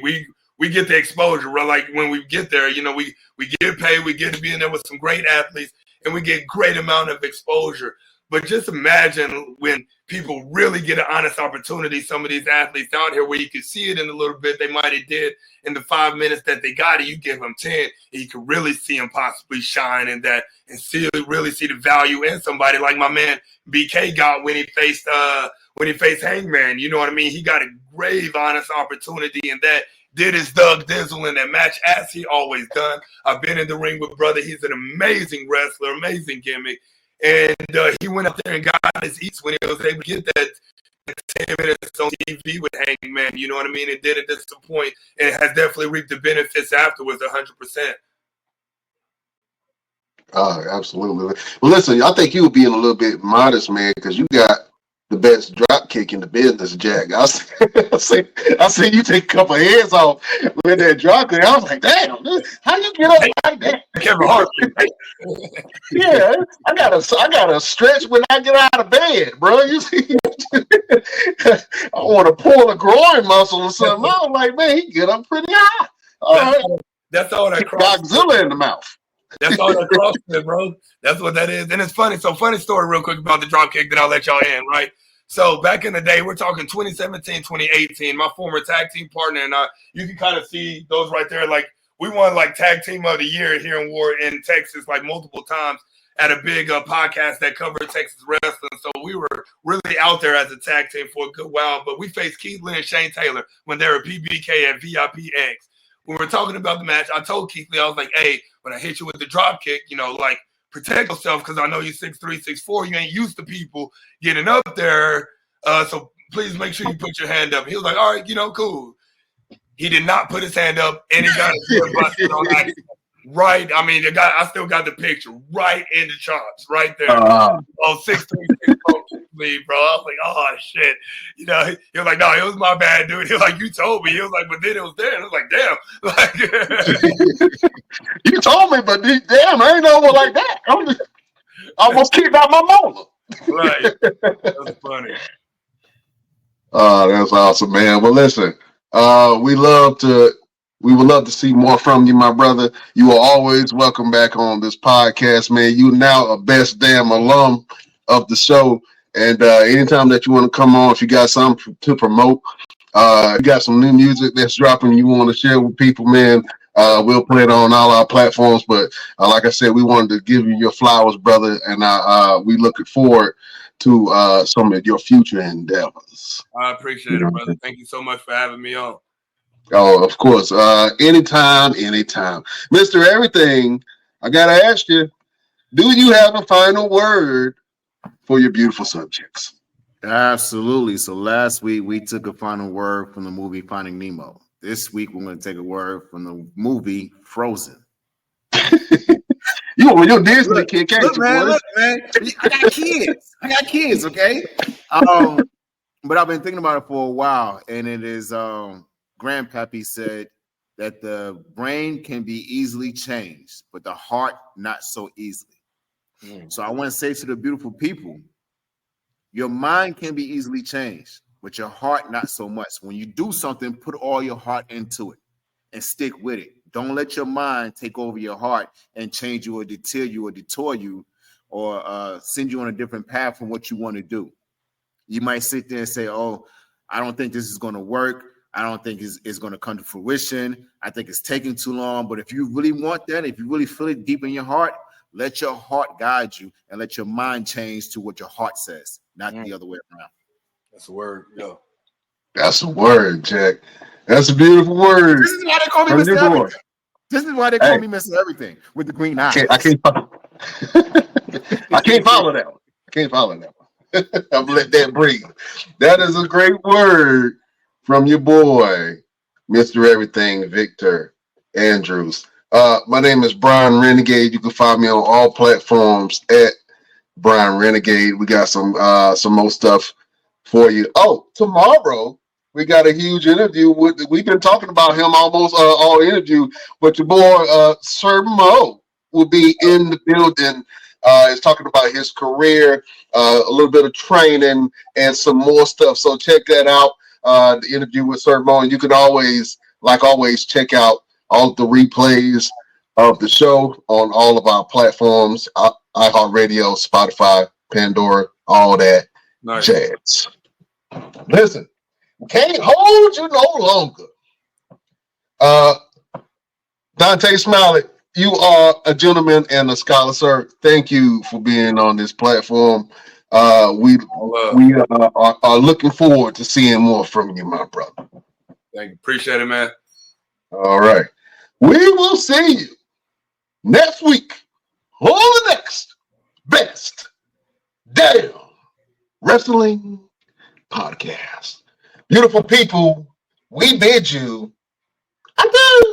get the exposure. Right? Like when we get there, we get paid, we get to be in there with some great athletes, and we get great amount of exposure. But just imagine when people really get an honest opportunity, some of these athletes out here, where you can see it in a little bit they might have did in the 5 minutes that they got it. You give them 10, and you can really see them possibly shine in that, and really see the value in somebody like my man BK got when he faced Hangman. You know what I mean? He got a grave, honest opportunity in that. Did his Doug Dizzle in that match, as he always done. I've been in the ring with brother. He's an amazing wrestler, amazing gimmick. And he went up there and got his eats when he was able to get that 10 minutes on TV with Hangman. You know what I mean? And did it at some point, and has definitely reaped the benefits afterwards 100%. Absolutely. Well, listen, I think you were being a little bit modest, man, because you got the best drop kick in the business, Jack. I see you take a couple of heads off with that drop kick. I was like, damn, how you get up like that? Kevin Hart. Yeah, I gotta stretch when I get out of bed, bro. You see, I want to pull a groin muscle or something. I was like, man, he get up pretty high. All right, that's all that Godzilla in the mouth. That's all that CrossFit, bro. That's what that is. And it's funny. So funny story real quick about the drop kick that I'll let y'all in, right? So back in the day, we're talking 2017, 2018, my former tag team partner and I, you can kind of see those right there. Like, we won like tag team of the year here in Texas, like multiple times at a big podcast that covered Texas wrestling. So we were really out there as a tag team for a good while, but we faced Keith Lee and Shane Taylor when they were PBK at VIPX. When we were talking about the match, I told Keith Lee, I was like, hey, when I hit you with the drop kick, like, protect yourself, because I know you're 6'3", 6'4". You ain't used to people getting up there. So please make sure you put your hand up. He was like, all right, cool. He did not put his hand up, and he got his head busted on accident. Right. I mean, I still got the picture right in the chops, right there. 6'3", 6'4", bro. I was like, oh shit. He was like, no, it was my bad, dude. He was like, you told me. He was like, but then it was there. And I was like, damn. Like, you told me, but damn, I ain't know it like that. I almost kicked out my molar. Right. That's funny. That's awesome, man. Well, listen, we would love to see more from you, my brother. You are always welcome back on this podcast, man. You now a best damn alum of the show. And anytime that you want to come on, if you got something to promote, you got some new music that's dropping you want to share with people, man, we'll play it on all our platforms. But like I said, we wanted to give you your flowers, brother. And we looking forward to some of your future endeavors. I appreciate it, brother. Thank you so much for having me on. Oh, of course. Anytime. Mr. Everything, I got to ask you, do you have a final word for your beautiful subjects? Absolutely. So last week we took a final word from the movie Finding Nemo. This week we're going to take a word from the movie Frozen. You're a Disney Look, kid, can't look, you, man, boy? look, man. I got kids, okay? But I've been thinking about it for a while, and it is Grandpappy said that the brain can be easily changed, but the heart not so easily. So I want to say to the beautiful people, your mind can be easily changed, but your heart not so much. When you do something, put all your heart into it and stick with it. Don't let your mind take over your heart and change you or deter you or detour you or send you on a different path from what you want to do. You might sit there and say, oh, I don't think this is going to work. I don't think it's going to come to fruition. I think it's taking too long. But if you really want that, if you really feel it deep in your heart, let your heart guide you and let your mind change to what your heart says, not the other way around. That's a word. Yo. That's a word, Jack. That's a beautiful word. This is why they call me From Mr. your boy. Everything. This is why they call me Mr. Everything with the green eyes. I can't follow that one. I can't follow that one. I've let that breathe. That is a great word from your boy, Mr. Everything, Victor Andrews. My name is Brian Renegade. You can find me on all platforms at Brian Renegade. We got some more stuff for you. Oh, tomorrow we got a huge interview we've been talking about him almost all interview, but your boy Sir Mo will be in the building. He's talking about his career, a little bit of training, and some more stuff. So check that out. The interview with Sir Mo, and you can always, like always, check out all of the replays of the show on all of our platforms: iHeartRadio, Spotify, Pandora, all that jazz. Listen, can't hold you no longer. Dontae Smiley, you are a gentleman and a scholar, sir. Thank you for being on this platform. We are looking forward to seeing more from you, my brother. Thank you. Appreciate it, man. All right. We will see you next week on the next Best Damn Wrestling Podcast. Beautiful people, we bid you adieu.